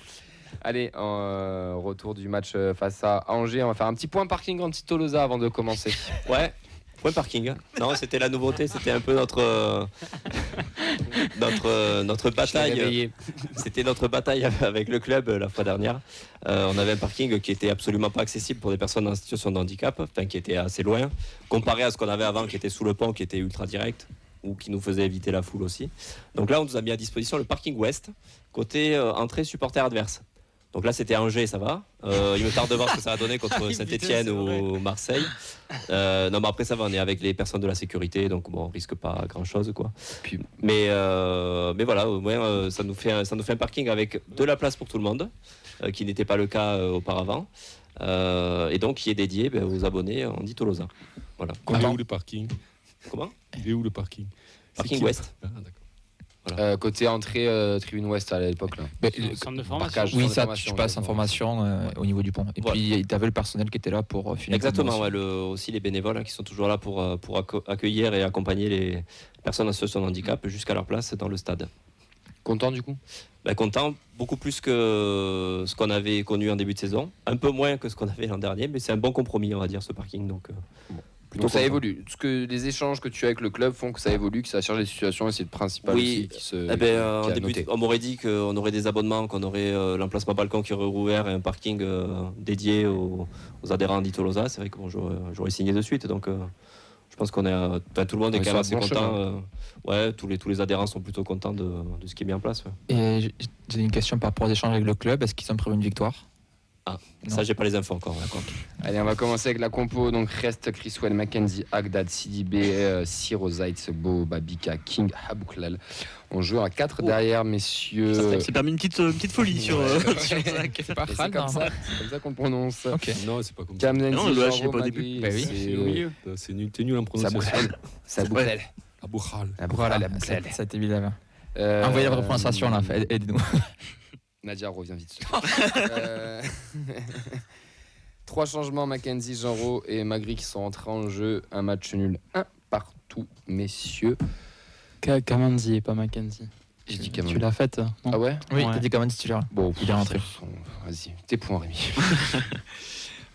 Allez, retour du match face à Angers. On va faire un petit point parking anti-Tolosa avant de commencer.
Ouais. Point parking. Hein. Non, c'était la nouveauté. C'était un peu notre bataille. C'était notre bataille avec le club la fois dernière. On avait un parking qui était absolument pas accessible pour des personnes en situation de handicap, enfin qui était assez loin, comparé à ce qu'on avait avant, qui était sous le pont, qui était ultra direct, ou qui nous faisait éviter la foule aussi. Donc là, on nous a mis à disposition le parking ouest, côté entrée supporter adverse. Donc là, c'était Angers, ça va. Il me tarde de voir ce que ça va donner contre Saint-Etienne ou Marseille. Non, mais après, ça va, on est avec les personnes de la sécurité, donc bon, on risque pas grand-chose, quoi. Mais voilà, au moins, ça nous fait un parking avec de la place pour tout le monde, qui n'était pas le cas auparavant. Et donc, qui est dédié aux abonnés en dit Tolosa. Voilà.
Il est où le parking?
Comment?
Il est où le parking?
Parking ouest.
Ah, d'accord.
Côté entrée tribune ouest à l'époque là.
Le centre de formation.
Parcage,
Oui,
centre de
ça,
formation,
tu passes
ouais.
en formation au niveau du pont. Et
Voilà.
puis, tu avais le personnel qui était là pour finir.
Exactement, ouais, aussi les bénévoles hein, qui sont toujours là pour accueillir et accompagner les personnes en situation de handicap jusqu'à leur place dans le stade.
Content du coup?
Content, beaucoup plus que ce qu'on avait connu en début de saison, un peu moins que ce qu'on avait l'an dernier, mais c'est un bon compromis, on va dire, ce parking. Donc,
Donc ça évolue. Les échanges que tu as avec le club font que ça évolue, que ça change les situations et c'est le principal aussi qui se.
En début, on m'aurait dit qu'on aurait des abonnements, qu'on aurait l'emplacement balcon qui aurait rouvert et un parking dédié aux adhérents d'Itolosa. C'est vrai que j'aurais signé de suite. Donc je pense qu'on est, tout le monde est quand même assez content. Tous les adhérents sont plutôt contents de ce qui est mis en place. Ouais.
Et j'ai une question par rapport aux échanges avec le club. Est-ce qu'ils ont prévu une victoire?
Ça, j'ai pas les infos encore.
Allez, on va commencer avec la compo. Donc, reste Criswell, Mackenzie, Agdad, Sidibé, Siro, Zaitz, Bo, Babika, King, Habouklal. On joue à 4 derrière, messieurs.
C'est permis une petite folie sur Zach.
C'est pas
C'est comme ça qu'on le prononce.
Ok.
Non, c'est pas comme ça.
Kamnen,
Non, le
Zizaro,
H, il y a pas au
Magri,
début.
c'est-
T'es nul en prononciation.
Sabouklal.
Aboukhal.
Voilà,
Abouklal.
ça a été évidemment. Envoyez la vraie prononciation là, aidez-nous.
Nadia revient vite. 3 changements, Mackenzie, Genro et Magri qui sont entrés en jeu. Un match nul, 1 partout, messieurs.
Kamanzi et pas Mackenzie.
J'ai dit
Tu
Kamandi.
l'as faite, non?
Ah ouais?
Oui,
Ouais.
t'as dit comment titulaire.
Bon,
Il est rentré.
Vas-y, tes points, Rémi.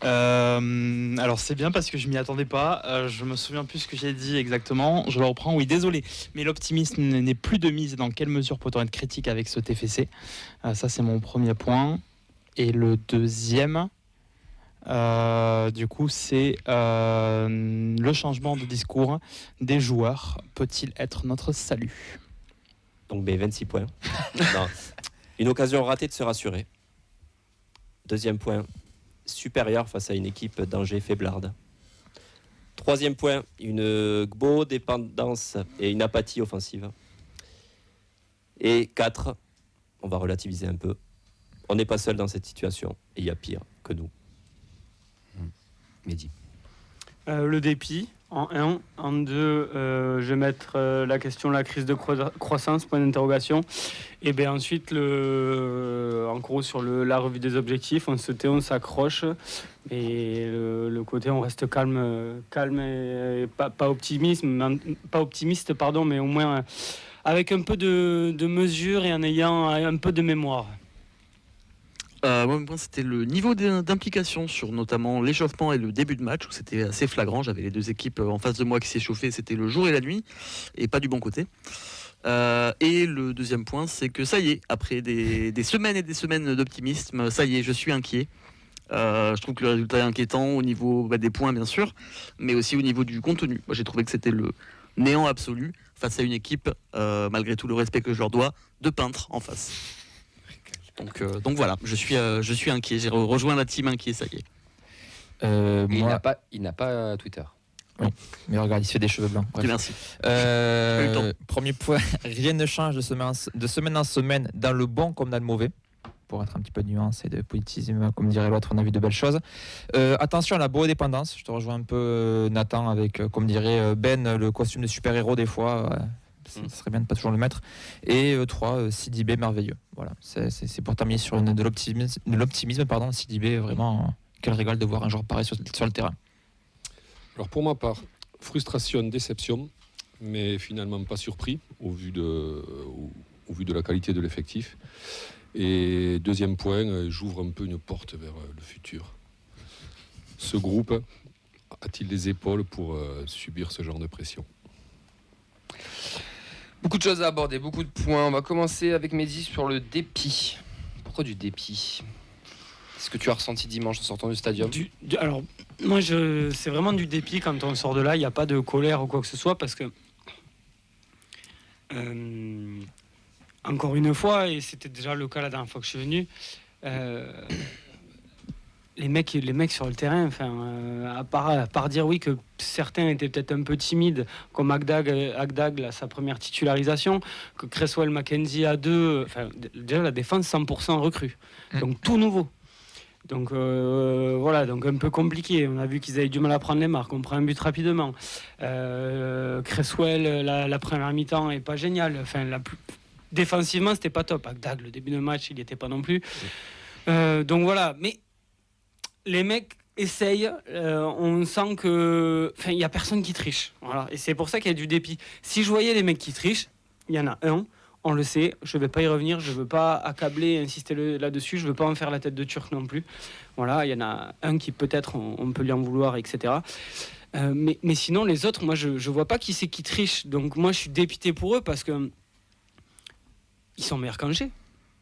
Alors c'est bien parce que je m'y attendais pas. Je me souviens plus ce que j'ai dit exactement. Je le reprends. Oui, désolé, mais l'optimisme n'est plus de mise. Dans quelle mesure peut-on être critique avec ce TFC? Ça c'est mon premier point. Et le deuxième, du coup, c'est le changement de discours des joueurs. Peut-il être notre salut?
Donc 26 points. Non. Une occasion ratée de se rassurer. Deuxième point, supérieur face à une équipe d'Angers faiblarde. Troisième point, une gbo dépendance et une apathie offensive. Et 4, on va relativiser un peu. On n'est pas seul dans cette situation et il y a pire que nous.
Mehdi.
Le dépit, en 1. En 2, je vais mettre la question la crise de croissance, point d'interrogation. Et bien ensuite, en gros, sur la revue des objectifs, on se tait, on s'accroche. Et le côté, on reste calme et pas optimiste, mais au moins avec un peu de mesure et en ayant un peu de mémoire.
Moi, mon point, c'était le niveau d'implication sur notamment l'échauffement et le début de match, où c'était assez flagrant. J'avais les deux équipes en face de moi qui s'échauffaient, c'était le jour et la nuit, et pas du bon côté. Et le deuxième point, c'est que ça y est, après des semaines et des semaines d'optimisme, ça y est, je suis inquiet. Je trouve que le résultat est inquiétant au niveau des points, bien sûr, mais aussi au niveau du contenu. Moi, j'ai trouvé que c'était le néant absolu face à une équipe, malgré tout le respect que je leur dois, de peintres en face. Donc voilà, je suis inquiet. J'ai rejoint la team inquiet, ça y est.
Il n'a pas Twitter.
Oui, mais regarde, il se fait des cheveux blancs. Bref.
Merci.
Premier point, rien ne change de semaine en semaine, dans le bon comme dans le mauvais. Pour être un petit peu de nuance et de politisme, comme dirait l'autre, on a vu de belles choses. Attention à la dépendance. Je te rejoins un peu, Nathan, avec, comme dirait Ben, le costume de super-héros des fois. Ça serait bien de pas toujours le mettre. Et 3, Sidibé merveilleux. Voilà, c'est pour terminer sur de l'optimisme. Sidibé, vraiment, quel régal de voir un joueur pareil sur le terrain.
Alors pour ma part, frustration, déception, mais finalement pas surpris au vu de la qualité de l'effectif. Et deuxième point, j'ouvre un peu une porte vers le futur. Ce groupe a-t-il les épaules pour subir ce genre de pression ?
Beaucoup de choses à aborder, beaucoup de points. On va commencer avec Mehdi sur le dépit. Pourquoi du dépit ? Qu'est-ce que tu as ressenti dimanche en sortant du stadium ?
Alors, moi, c'est vraiment du dépit quand on sort de là. Il n'y a pas de colère ou quoi que ce soit parce que, encore une fois, et c'était déjà le cas la dernière fois que je suis venu, les mecs sur le terrain, à part dire oui que certains étaient peut-être un peu timides, comme Agdag là, sa première titularisation, que Cresswell, Mackenzie à 2, déjà la défense 100% recrue, donc tout nouveau. Donc voilà, donc un peu compliqué. On a vu qu'ils avaient du mal à prendre les marques. On prend un but rapidement. Cresswell, la première mi-temps est pas géniale. Défensivement, c'était pas top. Agdag, le début de match, il n'y était pas non plus. Donc voilà, mais les mecs essayent, on sent que... il n'y a personne qui triche. Voilà. Et c'est pour ça qu'il y a du dépit. Si je voyais les mecs qui trichent, il y en a un, on le sait, je ne vais pas y revenir, je ne veux pas accabler, insister là-dessus, je ne veux pas en faire la tête de Turc non plus. Voilà, il y en a un qui peut-être, on peut lui en vouloir, etc. Mais sinon, les autres, moi, je vois pas qui c'est qui triche. Donc, moi, je suis dépité pour eux parce que ils sont meilleurs qu'Angers.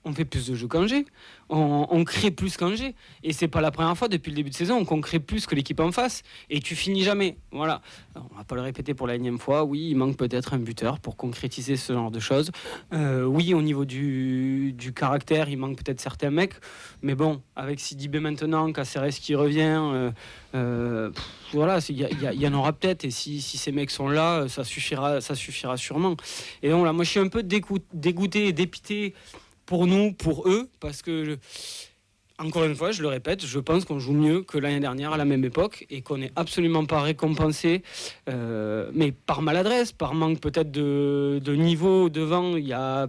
On fait plus de jeux qu'Angers. On crée plus qu'Angers. Et c'est pas la première fois depuis le début de saison qu'on crée plus que l'équipe en face. Et tu finis jamais. Voilà. Alors, on va pas le répéter pour la énième fois. Oui, il manque peut-être un buteur pour concrétiser ce genre de choses. Oui, au niveau du caractère, il manque peut-être certains mecs. Mais bon, avec Sidibé maintenant, Caceres qui revient, voilà, il y en aura peut-être. Et si ces mecs sont là, ça suffira sûrement. Et donc là, moi, je suis un peu dégoûté et dépité pour nous, pour eux, parce que, encore une fois, je le répète, je pense qu'on joue mieux que l'année dernière à la même époque et qu'on n'est absolument pas récompensé, mais par maladresse, par manque peut-être de niveau devant. Il y a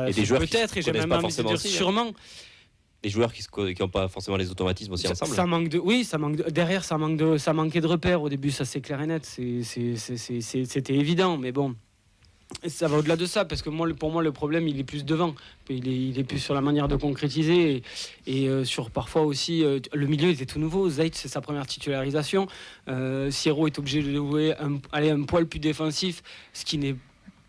Et des joueurs
peut-être, et j'ai même envie de dire sûrement.
Les joueurs qui n'ont pas forcément les automatismes aussi ensemble.
Ça manque de, derrière, ça manquait de repères. Au début, ça c'est clair et net, c'était évident, mais bon. Ça va au-delà de ça, parce que pour moi, le problème, il est plus devant. Il est plus sur la manière de concrétiser et sur parfois aussi. Le milieu était tout nouveau. Zayt, c'est sa première titularisation. Sierro est obligé de jouer un poil plus défensif, ce qui n'est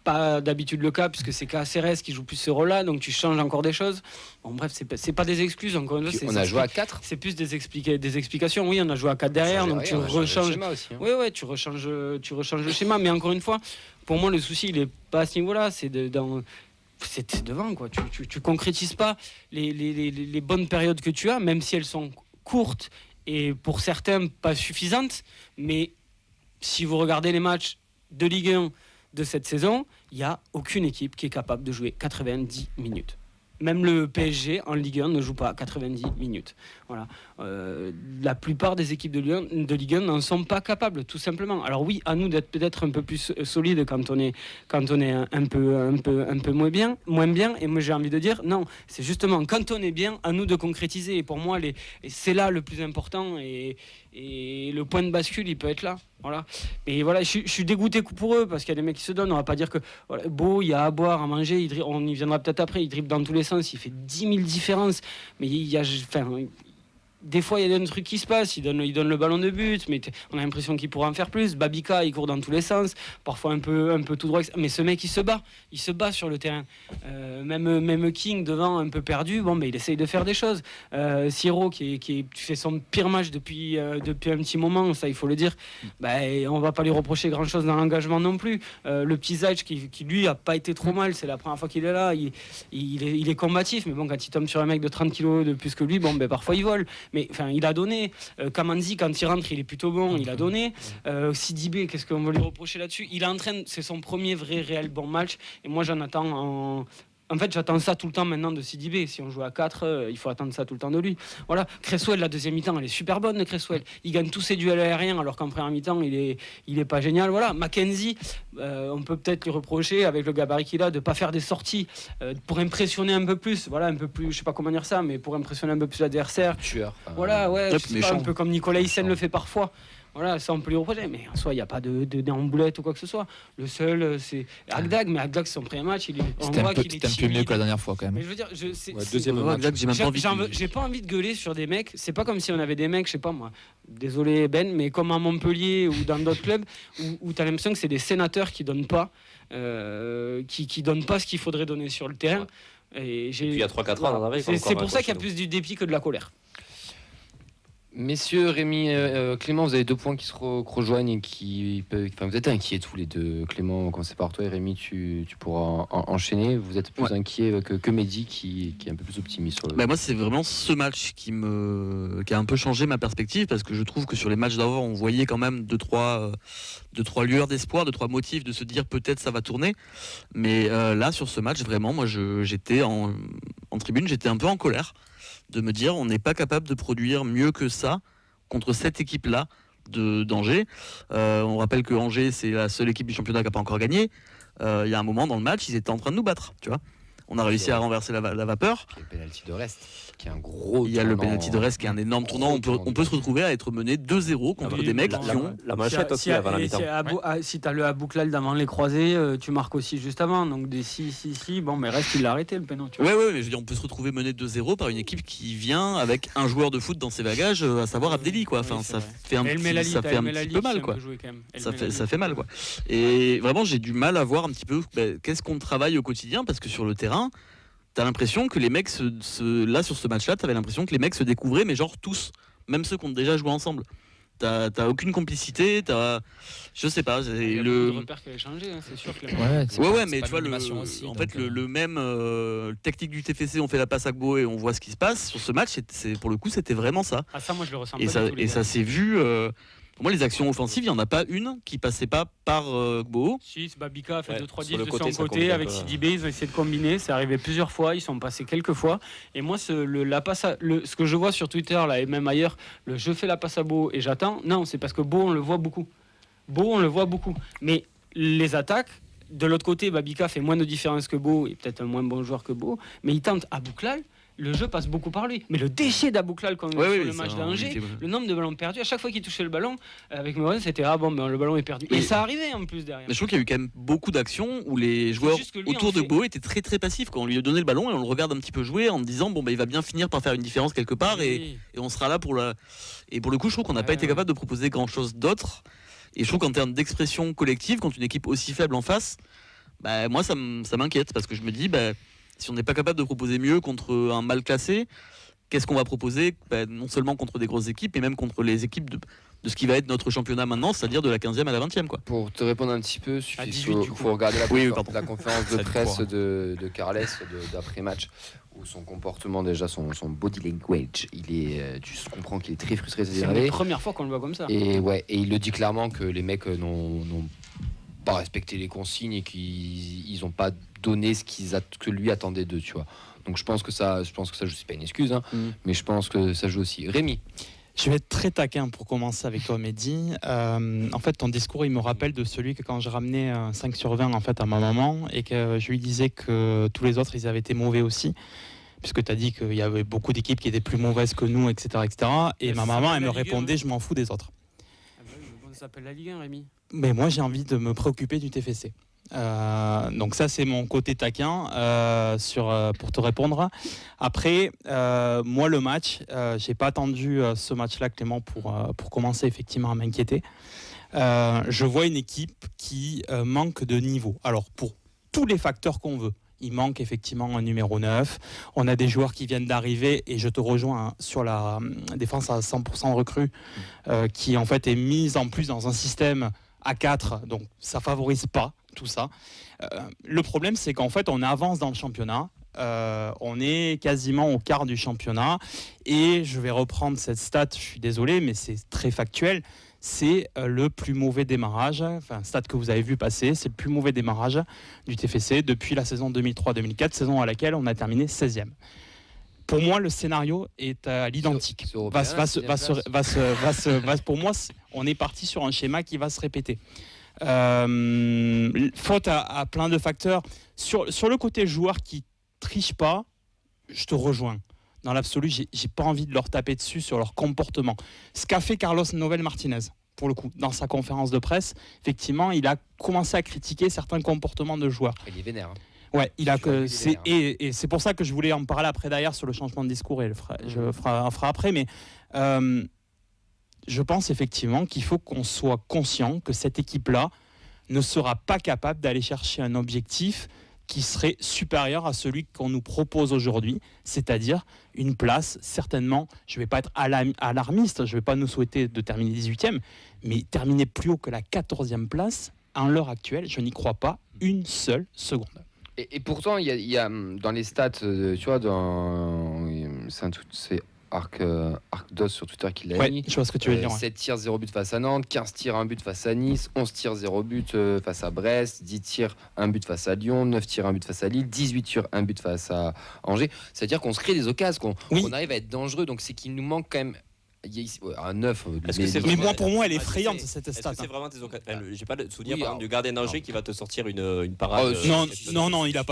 pas d'habitude le cas, puisque c'est Caceres qui joue plus ce rôle-là, donc tu changes encore des choses. Bon, bref, c'est pas des excuses, encore une fois.
On a joué à 4.
C'est plus des explications. Oui, on a joué à 4 derrière, donc tu rechanges. Oui, tu rechanges le schéma, mais encore une fois, pour moi, le souci, il est pas à ce niveau-là, c'est devant, quoi. Tu concrétises pas les bonnes périodes que tu as, même si elles sont courtes et pour certains pas suffisantes. Mais si vous regardez les matchs de Ligue 1 de cette saison, il n'y a aucune équipe qui est capable de jouer 90 minutes. Même le PSG en Ligue 1 ne joue pas 90 minutes. Voilà. La plupart des équipes de Ligue 1 n'en sont pas capables, tout simplement. Alors oui, à nous d'être peut-être un peu plus solides quand on est un peu moins bien. Et moi j'ai envie de dire, non, c'est justement quand on est bien, à nous de concrétiser. Et pour moi, c'est là le plus important. Et le point de bascule, il peut être là. Voilà. Mais voilà, je suis dégoûté pour eux parce qu'il y a des mecs qui se donnent. On va pas dire que voilà, Beau, il y a à boire, à manger. On y viendra peut-être après. Il dribble dans tous les sens. Il fait 10 000 différences. Mais des fois, il y a des trucs qui se passent. Il donne le ballon de but, mais on a l'impression qu'il pourra en faire plus. Babika, il court dans tous les sens, parfois un peu tout droit. Mais ce mec, il se bat sur le terrain. Même King devant, un peu perdu. Bon, mais il essaye de faire des choses. Siro, qui fait son pire match depuis un petit moment, ça, il faut le dire. On va pas lui reprocher grand-chose dans l'engagement non plus. Le petit Zayt, qui lui a pas été trop mal. C'est la première fois qu'il est là. Il est combatif, mais bon, quand il tombe sur un mec de 30 kilos de plus que lui, bon, parfois il vole. Mais enfin, il a donné. Kamanzi, quand il rentre, il est plutôt bon. Il a donné. Sidibé, qu'est-ce qu'on veut lui reprocher là-dessus? Il est en train. C'est son premier vrai réel bon match. Et moi, j'en attends. En fait, j'attends ça tout le temps maintenant de Sidibé. Si on joue à 4, il faut attendre ça tout le temps de lui. Voilà. Cresswell, la deuxième mi-temps, elle est super bonne, Cresswell. Il gagne tous ses duels aériens, alors qu'en première mi-temps, il est pas génial. Voilà. Mackenzie, on peut peut-être lui reprocher, avec le gabarit qu'il a, de pas faire des sorties pour impressionner un peu plus. Voilà, un peu plus, je sais pas comment dire ça, mais pour impressionner un peu plus l'adversaire.
Tueur.
Voilà, ouais. Un peu comme Nicolas Hyssen le fait parfois. Voilà, ça on peut lui reprocher, mais en soi il n'y a pas d'emboulette ou quoi que ce soit. Le seul c'est Agdag, mais Agdag son premier match,
c'était un peu mieux que la dernière fois quand même.
Mais je veux dire,
deuxième match.
J'ai pas envie de gueuler sur des mecs. C'est pas comme si on avait des mecs, je sais pas moi. Désolé Ben, mais comme à Montpellier ou dans d'autres clubs où tu as l'impression que c'est des sénateurs qui donnent pas, qui donnent pas ce qu'il faudrait donner sur le terrain.
Et puis il y a 3-4 ans, on en avait.
C'est pour ça qu'il y a plus du dépit que de la colère.
Messieurs, Rémi, Clément, vous avez 2 points qui se rejoignent et qui peuvent. Enfin, vous êtes inquiets tous les deux. Clément, on va commencer par toi et Rémi, tu pourras enchaîner. Vous êtes plus inquiet que Mehdi qui est un peu plus optimiste sur le.
Moi, c'est vraiment ce match qui a un peu changé ma perspective parce que je trouve que sur les matchs d'avant, on voyait quand même 2-3 lueurs d'espoir, 2-3 motifs de se dire peut-être ça va tourner. Mais là, sur ce match, vraiment, moi, j'étais en tribune, j'étais un peu en colère de me dire on n'est pas capable de produire mieux que ça contre cette équipe-là d'Angers. On rappelle que Angers, c'est la seule équipe du championnat qui n'a pas encore gagné. Il y a un moment dans le match, ils étaient en train de nous battre, tu vois. on a réussi à renverser la vapeur.
Le penalty de reste, qui est un gros.
Il y a le
tournant.
penalty de reste qui est un énorme tournant. On peut se retrouver à être mené 2-0 contre des mecs qui ont.
La manchette aussi avant la mi-temps.
Si tu as le Abouklal d'avant les croisés, tu marques aussi juste avant. Donc des si, bon, mais reste, il l'a arrêté le penalty.
Ouais, mais je veux dire, on peut se retrouver mené 2-0 par une équipe qui vient avec un joueur de foot dans ses bagages, à savoir Abdelli, quoi. Enfin, ça fait un petit peu mal, quoi. Ça fait mal, quoi. Et vraiment, j'ai du mal à voir un petit peu qu'est-ce qu'on travaille au quotidien, parce que sur le terrain, t'as l'impression que les mecs là sur ce match-là, t'avais l'impression que les mecs se découvraient, mais genre tous, même ceux qui ont déjà joué ensemble. T'as aucune complicité, je sais pas.
Il y a beaucoup de repères qui avaient changé, hein, c'est sûr.
Ouais, mais tu vois, en fait, le même technique du TFC, on fait la passe à Gbo et on voit ce qui se passe. Sur ce match, pour le coup, c'était vraiment ça.
Ah, ça, moi, je le ressens
et
pas.
Ça s'est vu. Pour moi, les actions offensives, il n'y en a pas une qui passait pas par Gbo.
Si, Babika a fait 2-3
sur le
de
côté,
son côté avec Sidibé, ils ont essayé de combiner, c'est arrivé plusieurs fois, ils sont passés quelques fois. Et moi, ce que je vois sur Twitter là et même ailleurs, je fais la passe à Beau et j'attends. Non, c'est parce que Beau, on le voit beaucoup. Mais les attaques, de l'autre côté, Babika fait moins de différence que Beau et peut-être un moins bon joueur que Beau, mais il tente à Bouklal. Le jeu passe beaucoup par lui. Mais le déchet d'Abouklal quand on est sur le match d'Angers, le nombre de ballons perdus, à chaque fois qu'il touchait le ballon, avec Morel, c'était le ballon est perdu. Et ça arrivait en plus derrière.
Mais je trouve qu'il y a eu quand même beaucoup d'actions où les joueurs autour de Beau étaient très très passifs. Quand on lui a donné le ballon et on le regarde un petit peu jouer en disant il va bien finir par faire une différence quelque part et on sera là pour la. Et pour le coup, je trouve qu'on n'a pas été capable de proposer grand chose d'autre. Et je trouve qu'en termes d'expression collective, quand une équipe aussi faible en face, moi ça m'inquiète parce que je me dis si on n'est pas capable de proposer mieux contre un mal classé, qu'est-ce qu'on va proposer non seulement contre des grosses équipes, mais même contre les équipes de ce qui va être notre championnat maintenant, c'est-à-dire de la 15e à la 20e. Quoi.
Pour te répondre un petit peu, il faut regarder la conférence de presse de Carles d'après-match, où son comportement, déjà, son body language, tu comprends qu'il est très frustré.
C'est la première fois qu'on le voit comme ça.
Et il le dit clairement que les mecs n'ont pas respecté les consignes et qu'ils n'ont pas donné ce que lui attendait d'eux, tu vois. Donc je pense que ça joue, c'est pas une excuse, hein, mais je pense que ça joue aussi. Rémi.
Je vais être très taquin pour commencer avec toi, Mehdi. En fait, ton discours, il me rappelle de celui que quand je ramenais un 5 sur 20 en fait, à ma maman et que je lui disais que tous les autres, ils avaient été mauvais aussi. Puisque tu as dit qu'il y avait beaucoup d'équipes qui étaient plus mauvaises que nous, etc. Et ma maman, elle me répondait, je m'en fous des autres.
Ça s'appelle la Ligue 1, Rémi.
Mais moi, j'ai envie de me préoccuper du TFC. Donc ça, c'est mon côté taquin pour te répondre. Après, moi, le match, j'ai pas attendu ce match-là, Clément, pour commencer effectivement à m'inquiéter. Je vois une équipe qui manque de niveau. Alors, pour tous les facteurs qu'on veut. Il manque effectivement un numéro 9. On a des joueurs qui viennent d'arriver et je te rejoins sur la défense à 100% recrue qui en fait est mise en plus dans un système à 4. Donc ça favorise pas tout ça. Le problème c'est qu'en fait on avance dans le championnat. On est quasiment au quart du championnat et je vais reprendre cette stat, je suis désolé mais c'est très factuel. C'est le plus mauvais démarrage, stat que vous avez vu passer, c'est le plus mauvais démarrage du TFC depuis la saison 2003-2004, saison à laquelle on a terminé 16e. Pour moi, le scénario est à l'identique. Pour moi, on est parti sur un schéma qui va se répéter. Faute à plein de facteurs. Sur le côté joueur qui triche pas, je te rejoins. Dans l'absolu, j'ai pas envie de leur taper dessus sur leur comportement. Ce qu'a fait Carlos Novel Martinez, pour le coup, dans sa conférence de presse, effectivement, il a commencé à critiquer certains comportements de joueurs.
Il est vénère.
Ouais, et c'est pour ça que je voulais en parler après derrière sur le changement de discours et je ferai après. Mais je pense effectivement qu'il faut qu'on soit conscient que cette équipe-là ne sera pas capable d'aller chercher un objectif qui serait supérieur à celui qu'on nous propose aujourd'hui, c'est-à-dire une place, certainement, je ne vais pas être alarmiste, je ne vais pas nous souhaiter de terminer 18e, mais terminer plus haut que la 14e place, à l'heure actuelle, je n'y crois pas une seule seconde.
Et pourtant, il y a dans les stats, tu vois, c'est Arcdos sur Twitter qui l'a mis.
Je vois ce que tu veux dire.
7 tirs, 0 but face à Nantes, 15 tirs, 1 but face à Nice, 11 tirs, 0 but face à Brest, 10 tirs, 1 but face à Lyon, 9 tirs, 1 but face à Lille, 18 tirs, 1 but face à Angers. C'est-à-dire qu'on se crée des occasions, qu'on arrive à être dangereux. Donc c'est qu'il nous manque quand même. un 9.
Est-ce que c'est
Mais moi, pour moi, elle est
Ah,
effrayante
c'est-
cette
Est-ce
stat.
que c'est vraiment tes occasions? J'ai pas de souvenir
Oui,
par exemple, du gardien d'Angers qui va te sortir une parade.
Non, il a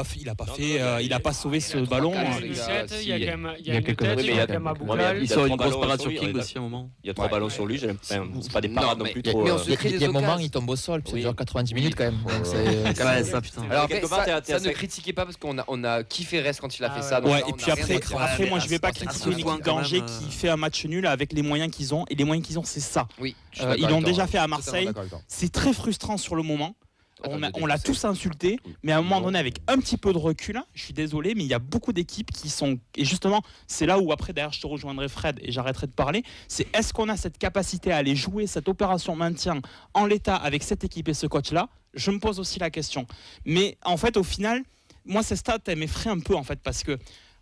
pas sauvé ce ballon.
Ah,
Il y a
les gars,
7, il y a
si,
quand même
il y a quelques
tête,
autres.
il y a quand même
Ouais,
Aboukal.
Il sort une
3
grosse parade
ballons
sur
sur
King
lui,
aussi à un moment.
Il y a 3 ballons sur lui, c'est pas des parades non plus trop.
mais on se
Il
crée
y a
des
un moment,
occasions.
il tombe au sol, puis ça
Oui.
dure 90 minutes quand même. Donc c'est
Ouais, ça putain.
Alors après,
Quelque part,
ça
t'es à
ne
cinq.
critiquez pas parce qu'on a kiffé Rest quand il a
Ah
fait
ouais.
ça. donc
Ouais,
là,
et
on
puis
a rien
après,
à dire.
après moi je vais pas
à
critiquer
ce
une
point,
équipe
quand
d'Angers
même,
qui fait un match nul avec les moyens qu'ils ont. Et les moyens qu'ils ont, c'est ça.
Oui, je suis
Ils
d'accord
l'ont
avec toi,
déjà fait à
totalement
Marseille.
d'accord avec toi.
C'est très frustrant sur le moment.
Attends,
On l'a tous insulté, mais à un moment donné, avec un petit peu de recul, je suis désolé, mais il y a beaucoup d'équipes qui sont. Et justement, c'est là où après, derrière, je te rejoindrai Fred et j'arrêterai de parler. C'est est-ce qu'on a cette capacité à aller jouer cette opération maintien en l'état avec cette équipe et ce coach-là? Je me pose aussi la question. Mais en fait, au final, moi, ces stats, elles m'effraient un peu, en fait, parce que.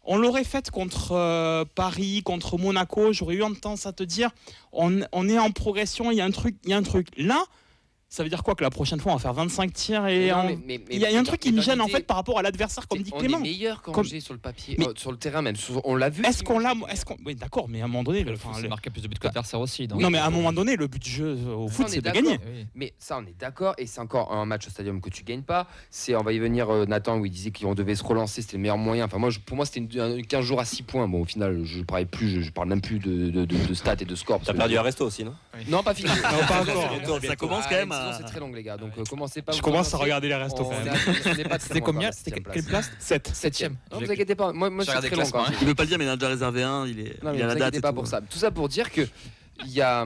On l'aurait faite contre Paris, contre Monaco. J'aurais eu tendance à te dire, on est en progression, il y a un truc. Là, ça veut dire quoi que la prochaine fois on va faire 25 tirs et
Non,
en-
mais
il y a un truc qui me gêne en
l'idée,
fait par rapport à l'adversaire comme dit
on
Clément.
est meilleur
Comme-
qu'Angers sur le papier,
Mais-
sur le terrain même. On l'a vu.
Est-ce qu'on l'a oui d'accord mais à un moment donné
Il faut se marquer plus de buts que l'adversaire aussi. donc-
non mais à un moment donné le but du jeu au
Ça,
foot
on
c'est
est
de
d'accord.
gagner.
Oui.
Mais ça, on est d'accord, et c'est encore un match au stadium que tu gagnes pas. On va y venir, Nathan, où il disait qu'on devait se relancer, c'était le meilleur moyen. Enfin, pour moi, c'était 15 jours à 6 points. Bon, au final, je parle même plus de stats et de score. parce
T'as
que-
perdu un resto aussi, non?
Non, pas fini.
Non, pas encore.
Ça commence quand
Ah,
même
la saison,
à.
c'est très long, les gars. Donc, commencez pas.
Je
vous
commence à
avancer.
regarder les restos quand même.
C'était combien? C'était quelle place?
7.
7ème.
Non, vous inquiétez pas. Moi,
J'ai
c'est
regardé
très
le
long.
classement,
quand
hein.
Il veut pas le dire, mais il en a déjà réservé un. Il est.
Non, mais
Il a la
vous
date.
inquiétez
et
pas
tout.
pour ça. Tout ça pour dire que il y a,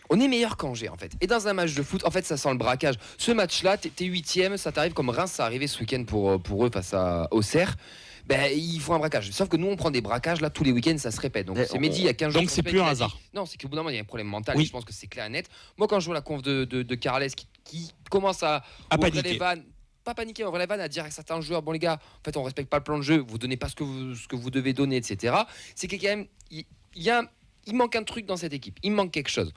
on est meilleur qu'Angers en fait. Et dans un match de foot, en fait, ça sent le braquage. Ce match-là, t'es 8ème, ça t'arrive comme Reims, ça arrivait ce week-end pour eux face à Auxerre. Ben, ils font un braquage. Sauf que nous, on prend des braquages là tous les week-ends, ça se répète. Donc,
Mais
c'est Mehdi il y a 15 jours.
Donc c'est plus un hasard.
Non, c'est qu'au bout d'un moment, il y a un problème mental.
Oui.
Et je pense que c'est clair et net. Moi, quand je vois la conf de Carles qui commence à ouvrir les
paniquer.
vannes, pas paniquer, on ouvre les vannes, à dire à certains joueurs, bon les gars, en fait, on respecte pas le plan de jeu, vous donnez pas ce que vous devez donner, etc. C'est que quand même, il manque un truc dans cette équipe. Il manque quelque chose.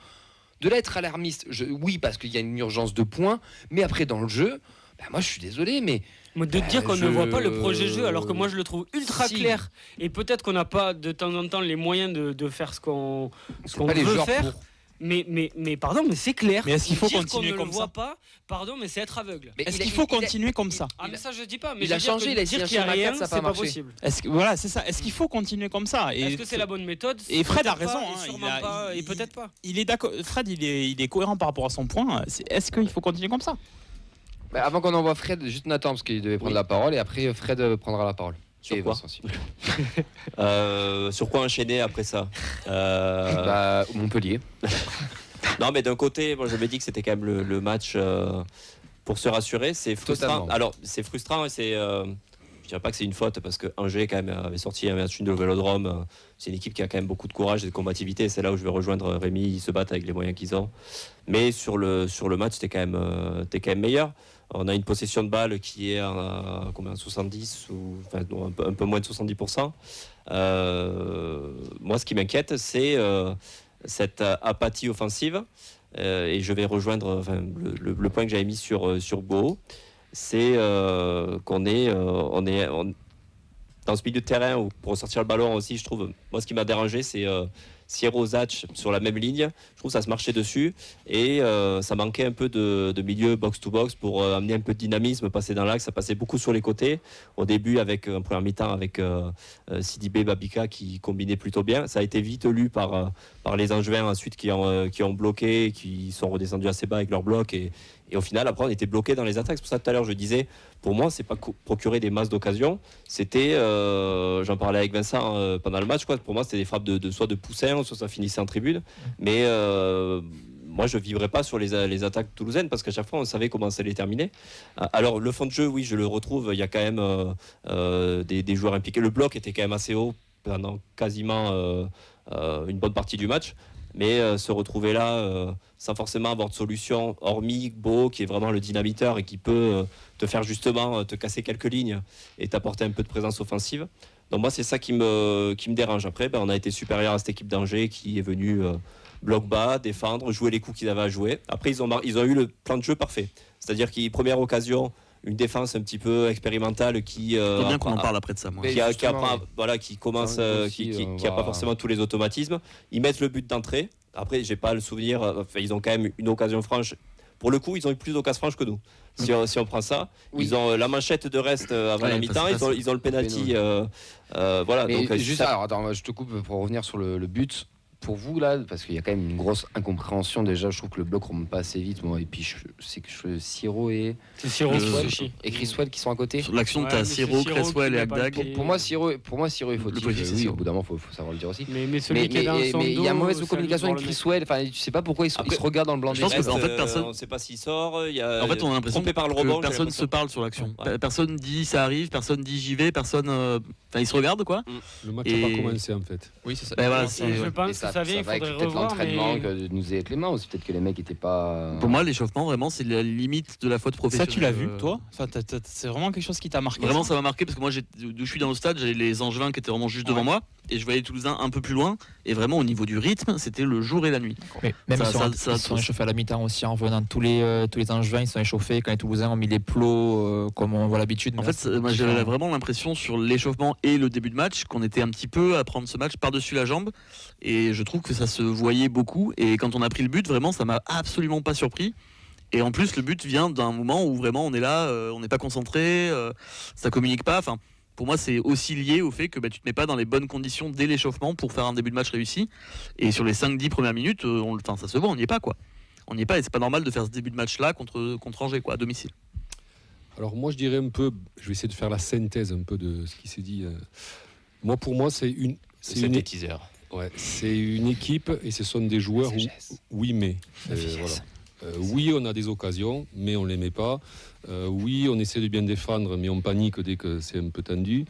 De là être alarmiste, oui, parce qu'il y a une urgence de points, mais après dans le jeu, ben, moi je suis désolé, mais
Mais de dire qu'on
je-
ne voit pas le projet jeu alors que moi je le trouve ultra
Si.
clair et peut-être qu'on n'a pas de temps en temps les moyens de faire ce qu'on
pas les
veut
joueurs
faire.
pour.
Mais pardon, mais c'est clair.
Mais est-ce qu'il faut
Dire
continuer
qu'on
comme
ne
ça
le voit pas, pardon, mais c'est être aveugle.
Mais
Est-ce
il a-
qu'il faut
il a-
continuer comme ça?
Ah mais ça je dis pas. Mais
il
je
a
veux dire
changé,
que
il a
dire
essayé un
qu'il y a
schéma
rien,
4, ça a
c'est
pas
pas
marché.
possible.
Voilà, c'est ça. Est-ce qu'il faut continuer comme ça? Et
Est-ce que c'est la bonne méthode?
Et Fred a
Peut-être
raison,
pas,
hein,
et
il
sûrement
a-
pas, et
il-
peut-être pas.
Il est d'accord. Fred, il est cohérent par rapport à son point. Est-ce qu'il faut continuer comme ça?
Bah, avant qu'on envoie Fred, juste Nathan, parce qu'il devait prendre la parole, et après Fred prendra la parole.
Sur
Et
quoi
Vincent aussi.
Sur quoi enchaîner après ça?
Montpellier.
Non, mais d'un côté, moi je me dis que c'était quand même le match pour se rassurer. C'est frustrant.
Totalement.
Alors, c'est frustrant et c'est. Je dirais pas que c'est une faute parce que Angers quand même avait sorti un match nul au Vélodrome. C'est une équipe qui a quand même beaucoup de courage et de combativité. C'est là où je vais rejoindre Rémi. Ils se battent avec les moyens qu'ils ont. Mais sur le match, t'es quand même meilleur. On a une possession de balle qui est à combien, 70 ou enfin, non, un peu moins de 70%. Moi, ce qui m'inquiète, c'est cette apathie offensive. Et je vais rejoindre le point que j'avais mis sur Beau. C'est qu'on est dans ce milieu de terrain où pour ressortir le ballon aussi, je trouve, moi ce qui m'a dérangé, c'est Sierro Zatch sur la même ligne. Je trouve que ça se marchait dessus et ça manquait un peu de milieu box-to-box pour amener un peu de dynamisme, passer dans l'axe. Ça passait beaucoup sur les côtés. Au début, en première mi-temps, avec Sidibé, Babika qui combinaient plutôt bien. Ça a été vite lu par les Angevins ensuite qui ont bloqué, qui sont redescendus assez bas avec leur bloc et au final, après, on était bloqué dans les attaques. C'est pour ça tout à l'heure, je disais, pour moi, c'est pas procurer des masses d'occasions. C'était, j'en parlais avec Vincent pendant le match, quoi. Pour moi, c'était des frappes soit de poussin, soit ça finissait en tribune. Mais moi, je ne vivrais pas sur les attaques toulousaines parce qu'à chaque fois, on savait comment ça allait terminer. Alors, le fond de jeu, oui, je le retrouve. Il y a quand même des joueurs impliqués. Le bloc était quand même assez haut pendant quasiment une bonne partie du match. Mais se retrouver là sans forcément avoir de solution, hormis Beau, qui est vraiment le dynamiteur et qui peut te faire justement te casser quelques lignes et t'apporter un peu de présence offensive. Donc moi, c'est ça qui me dérange. Après, on a été supérieur à cette équipe d'Angers qui est venue bloc bas, défendre, jouer les coups qu'ils avaient à jouer. Après, ils ont eu le plan de jeu parfait. C'est-à-dire qu'ils, première occasion, une défense un petit peu expérimentale qui
Faut bien qu'on en parle après de ça, moi.
Mais
qui
justement,
apprend, voilà, qui commence,
aussi,
qui
on
a
va-
pas forcément tous les automatismes. Ils mettent le but d'entrée. Après, j'ai pas le souvenir. Enfin, ils ont quand même une occasion franche. Pour le coup, ils ont eu plus d'occasions franches que nous. Si on prend ça,
Oui.
ils ont la manchette de reste avant
Ouais,
la mi-temps.
facile.
Ils ont le penalty. Voilà.
Mais
Donc,
juste,
ça-
alors, attends, je te coupe pour revenir sur le but. Pour vous, là, parce qu'il y a quand même une grosse incompréhension. Déjà, je trouve que le bloc remonte pas assez vite. Moi, et puis, c'est que Siro et
C'est Siro Sushi.
Criswell qui sont à côté.
Sur l'action,
Ouais,
t'as
mais c'est
Siro,
Siro
Cresswell
qui
et
met pas le
Agdag.
pied.
Pour moi, Siro est fautif.
fautif, c'est
Oui,
Siro.
au bout d'un moment, faut savoir le dire aussi.
Mais celui qui est dans son
mais il y a
dos,
mauvaise
ça
communication
lui
avec
voir le
Criswell. Enfin, tu sais pas pourquoi ils se
Après,
regardent dans le blanc
je
des
pense que
yeux.
en fait, personne-
on ne sait pas s'il sort. Il y a,
En fait, on a l'impression
trompé par le
que
rebond. j'ai
personne
l'impression.
se parle sur l'action.
Ouais.
Personne dit ça arrive, personne dit j'y vais, personne. Enfin, ils se regardent quoi.
Le match
Et-
n'a pas commencé en fait.
Oui, c'est ça.
Ben voilà,
Et
c'est-
je
ouais.
Et
pense que ça vient, il
va avec
faudrait
peut-être
revoir.
l'entraînement
Mais...
que nous ayait Clément aussi. Peut-être que les mecs étaient pas.
Pour moi, l'échauffement, vraiment, c'est la limite de la faute
Ça,
professionnelle.
tu l'as vu, toi enfin, c'est vraiment quelque chose qui t'a marqué.
Vraiment, ça m'a marqué parce que moi, d'où je suis dans le stade, j'avais les Angevins qui étaient vraiment juste devant moi et je voyais les Toulousains un peu plus loin. Et vraiment, au niveau du rythme, c'était le jour et la nuit.
Mais même
Ça-
ils sont,
ça-
ils sont échauffés à la mi-temps aussi en venant. Tous les Angevins ils sont échauffés. Quand les Toulousains ont mis les plots comme on voit l'habitude.
En
mais là,
fait,
c'est
moi,
différent.
j'avais vraiment l'impression sur l'échauffement et le début de match qu'on était un petit peu à prendre ce match par-dessus la jambe. Et je trouve que ça se voyait beaucoup. Et quand on a pris le but, vraiment, ça m'a absolument pas surpris. Et en plus, le but vient d'un moment où vraiment on est là, on n'est pas concentré, ça communique pas. Enfin, pour moi, c'est aussi lié au fait que tu te mets pas dans les bonnes conditions dès l'échauffement pour faire un début de match réussi. Et sur les 5-10 premières minutes, ça se voit, on n'y est pas quoi. On n'y est pas et c'est pas normal de faire ce début de match là contre Angers quoi, à domicile.
Alors moi je dirais un peu, je vais essayer de faire la synthèse un peu de ce qui s'est dit. Moi pour moi c'est une
synthétiseur.
Ouais, c'est une équipe et ce sont des joueurs oui mais voilà. Oui on a des occasions mais on les met pas. Oui on essaie de bien défendre mais on panique dès que c'est un peu tendu.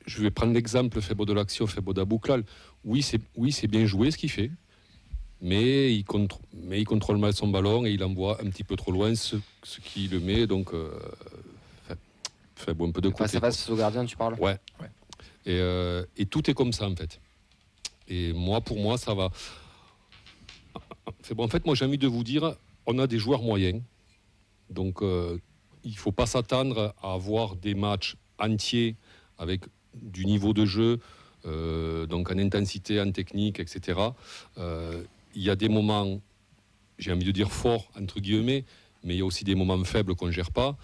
Je vais prendre l'exemple Febo de l'action, Febo d'Abouklal. Oui c'est bien joué ce qu'il fait. Mais il contrôle mal son ballon et il envoie un petit peu trop loin ce qui le met. Donc, fait un peu de côté.
Ça passe au gardien, tu parles.
Ouais. Et tout est comme ça, en fait. Et pour moi, ça va. En fait, moi, j'ai envie de vous dire, on a des joueurs moyens. Donc, il ne faut pas s'attendre à avoir des matchs entiers avec du niveau de jeu, donc en intensité, en technique, etc. Il y a des moments, j'ai envie de dire forts, entre guillemets, mais il y a aussi des moments faibles qu'on ne gère pas.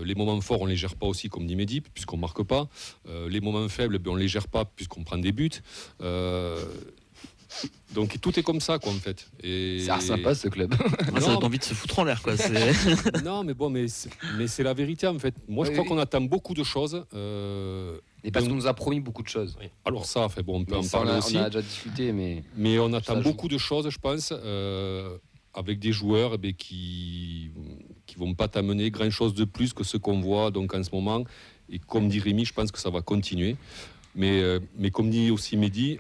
Les moments forts, on ne les gère pas aussi, comme dit Mehdi, puisqu'on ne marque pas. Les moments faibles, on ne les gère pas, puisqu'on prend des buts. Donc tout est comme ça, quoi, en fait. Et...
C'est sympa, ce club.
Ça donne envie de se foutre en l'air, quoi.
Non, mais bon, mais c'est la vérité, en fait. Moi, je crois qu'on attend beaucoup de choses.
Et parce qu'on nous a promis beaucoup de choses.
Oui. Alors ça, on peut en
ça,
parler aussi.
On a déjà discuté, mais
on attend
ça
beaucoup de choses, je pense, avec des joueurs qui vont pas t'amener grand-chose de plus que ce qu'on voit donc en ce moment. Et comme dit Rémi, je pense que ça va continuer. Mais comme dit aussi Mehdi,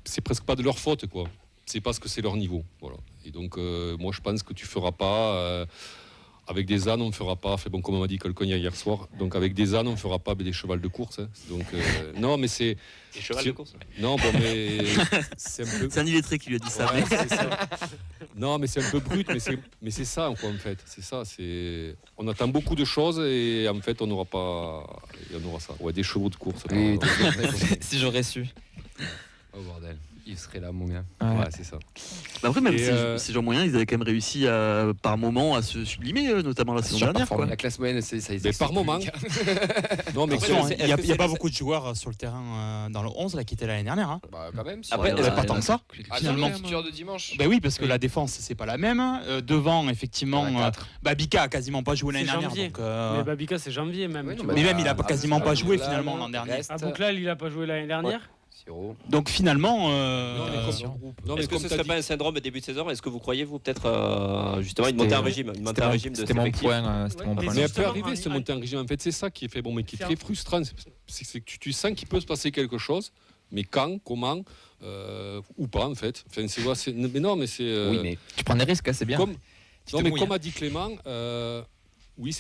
c'est presque pas de leur faute, quoi. C'est parce que c'est leur niveau. Voilà. Et donc, moi, je pense que tu feras pas... avec des ânes, on ne fera pas, comme on m'a dit quelqu'un hier soir, donc avec des ânes, on ne fera pas des chevals de course. Hein. Donc, non, mais c'est...
Des chevals de course.
Non, bon, mais... C'est un peu...
C'est un illettré qui lui a dit ça.
Ouais, c'est ça. Non, mais c'est un peu brut, mais c'est ça, quoi, en fait. C'est ça, on attend beaucoup de choses et en fait, on n'aura pas... On aura ça. Ouais, des chevaux de course.
Oui,
si j'aurais su.
Oh bordel, il serait là, mon gars.
Ouais, c'est ça.
Après, même ces gens moyens, ils avaient quand même réussi par moment à se sublimer, notamment la saison dernière. Quoi.
La classe moyenne, ça
mais par moment.
Non, mais il n'y a pas beaucoup de joueurs sur le terrain dans le 11 là, qui étaient l'année dernière. Hein.
Bah, quand même.
Après, pas tant que ça.
Finalement, futur de dimanche.
Ben oui, parce que la défense, c'est pas la même. Devant, effectivement, Bika a quasiment pas joué l'année dernière. Donc,
mais Babika, c'est janvier même.
mais même, il a quasiment pas joué finalement l'an dernier.
Abouklal, il a pas joué l'année dernière.
Donc finalement,
est-ce que ce serait pas un syndrome début de saison? Est-ce que vous croyez, vous, peut-être justement une montée en régime,
C'était mon point.
Mais elle peut arriver, cette montée en régime. En fait, c'est ça qui est fait, mais qui est très frustrant. C'est que tu sens qu'il peut se passer quelque chose, mais quand, comment, ou pas, en fait. Enfin, mais non, mais c'est.
Oui, mais tu prends des risques, c'est bien.
Comme a dit Clément, oui,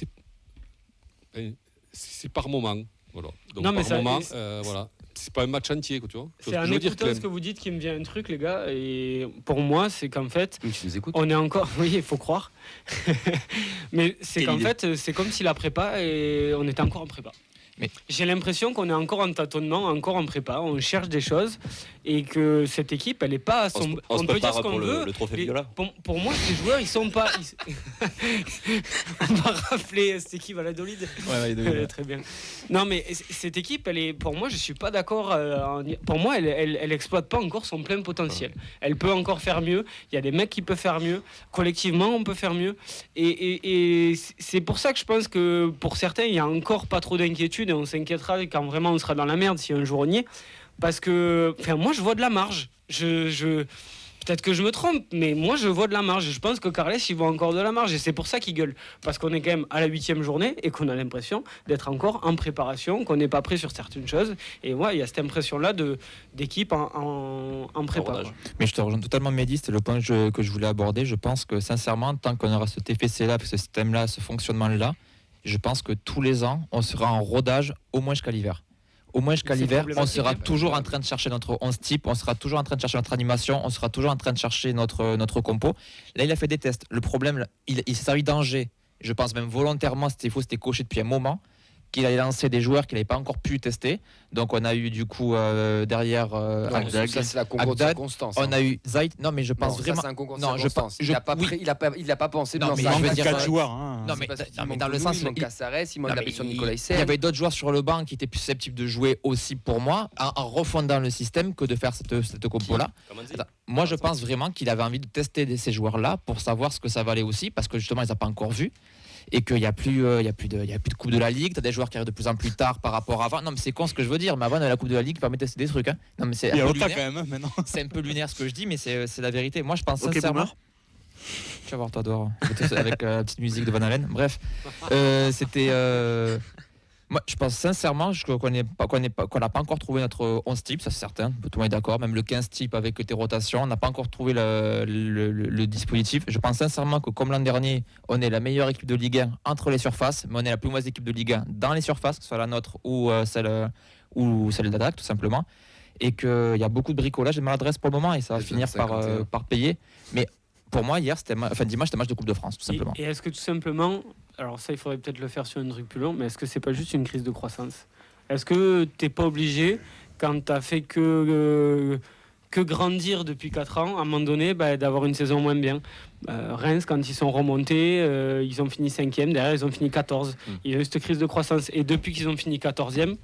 c'est par moment. Voilà. Donc,
non, mais
par moment, voilà. c'est pas un match entier, quoi, tu vois.
C'est en écoutant ce que vous dites qui me vient un truc, les gars. Et pour moi, c'est qu'en fait,
Oui, tu nous écoutes.
on est encore. Oui, il faut croire. Mais c'est
Quelle
qu'en
idée.
fait, c'est comme si la prépa et on était encore en prépa.
Mais-
J'ai l'impression qu'on est encore en tâtonnement, encore en prépa. On cherche des choses et que cette équipe, elle est pas à son.
On se
peut dire
prépare
ce qu'on
pour
veut.
le trophée
mais
Viola.
pour moi, ces joueurs, ils sont pas. On va rappeler cette équipe à la Dolide. Très bien. Non, mais cette équipe, elle est, pour moi, je suis pas d'accord. Pour moi, elle exploite pas encore son plein potentiel. Elle peut encore faire mieux. Il y a des mecs qui peuvent faire mieux. Collectivement, on peut faire mieux. Et c'est pour ça que je pense que pour certains, il y a encore pas trop d'inquiétude et on s'inquiétera quand vraiment on sera dans la merde si un jour on y est. Parce que, moi, je vois de la marge. Peut-être que je me trompe, mais moi je vois de la marge. Je pense que Carles il voit encore de la marge et c'est pour ça qu'il gueule. Parce qu'on est quand même à la 8e journée et qu'on a l'impression d'être encore en préparation, qu'on n'est pas prêt sur certaines choses. Et ouais, il y a cette impression-là d'équipe en prépa.
Abordage.
Mais je te rejoins totalement, Mehdi, c'était le point que je voulais aborder. Je pense que sincèrement, tant qu'on aura ce TFC-là, ce système-là, ce fonctionnement-là, je pense que tous les ans, on sera en rodage au moins jusqu'à l'hiver. Au moins jusqu'à
C'est
l'hiver, on
problématique,
sera
hein.
toujours en train de chercher notre 11 type, on sera toujours en train de chercher notre animation, on sera toujours en train de chercher notre compo. Là, il a fait des tests. Le problème, il s'est servi d'Angers. Je pense même volontairement, c'était faux, c'était coché depuis un moment, qu'il allait lancer des joueurs qu'il n'avait pas encore pu tester. Donc, on a eu du coup derrière Agdag.
Ça, c'est la concours de
Agdad,
circonstances.
on a eu Zait. Non, mais je pense
Non,
vraiment.
ça, c'est un concours de
Non, je
circonstances.
pense-
Il n'a pas,
oui.
il a pas pensé
Non,
dans
mais
sa
il
Il
veut
manque
dire,
4 joueurs. Hein.
Non,
C'est
mais,
parce qu'il
non, mais
manque
dans le
Koulou,
sens.
il manque Caceres, il manque
Non,
la
mais
blessure de
il
Nicolas
y
Hyssen.
avait d'autres joueurs sur le banc qui étaient plus susceptibles de jouer aussi pour moi en refondant le système que de faire cette compo-là.
Comment dire
Attends, moi, je pense vraiment qu'il avait envie de tester ces joueurs-là pour savoir ce que ça valait aussi, parce que justement, ils n'ont pas encore vu. Et qu'il n'y a plus de Coupe de la Ligue. Tu as des joueurs qui arrivent de plus en plus tard par rapport à avant. Non, mais c'est con ce que je veux dire. Mais avant, on avait la Coupe de la Ligue qui permettait de tester des trucs. Hein. Non, mais c'est
Il y a
un peu
autant
lunaire.
quand même hein, maintenant.
C'est un peu lunaire ce que je dis, mais c'est la vérité. Moi, je pense
Ok,
sincèrement.
Boomer.
Tu vas voir, toi, dehors. Avec la petite musique de Van Halen. Bref, c'était. Moi, je pense sincèrement qu'on n'a pas encore trouvé notre 11 type, ça c'est certain. Tout le monde est d'accord. Même le 15 type avec tes rotations, on n'a pas encore trouvé le dispositif. Je pense sincèrement que, comme l'an dernier, on est la meilleure équipe de Ligue 1 entre les surfaces, mais on est la plus mauvaise équipe de Ligue 1 dans les surfaces, que ce soit la nôtre ou celle d'Attaque, tout simplement. Et qu'il y a beaucoup de bricolage et de maladresse pour le moment, et ça va
C'est
finir
51.
par payer. Mais pour moi, hier, dimanche, c'était match de Coupe de France, tout simplement.
Et est-ce que tout simplement, alors ça il faudrait peut-être le faire sur un truc plus long, mais est-ce que c'est pas juste une crise de croissance? Est-ce que t'es pas obligé, quand t'as fait que grandir depuis 4 ans, à un moment donné, d'avoir une saison moins bien? Reims, quand ils sont remontés, ils ont fini 5e, derrière ils ont fini 14. Il y a eu cette crise de croissance, et depuis qu'ils ont fini 14e,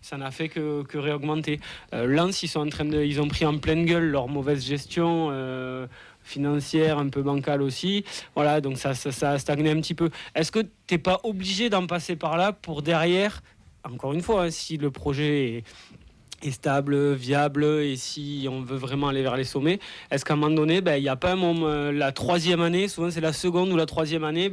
ça n'a fait que réaugmenter. Lens, ils ont pris en pleine gueule leur mauvaise gestion financière, un peu bancale aussi. Voilà, donc ça a stagné un petit peu. Est-ce que t'es pas obligé d'en passer par là pour derrière, encore une fois, hein, si le projet est stable, viable, et si on veut vraiment aller vers les sommets, est-ce qu'à un moment donné, il n'y a pas un moment, la 3e année, souvent c'est la seconde ou la 3e année,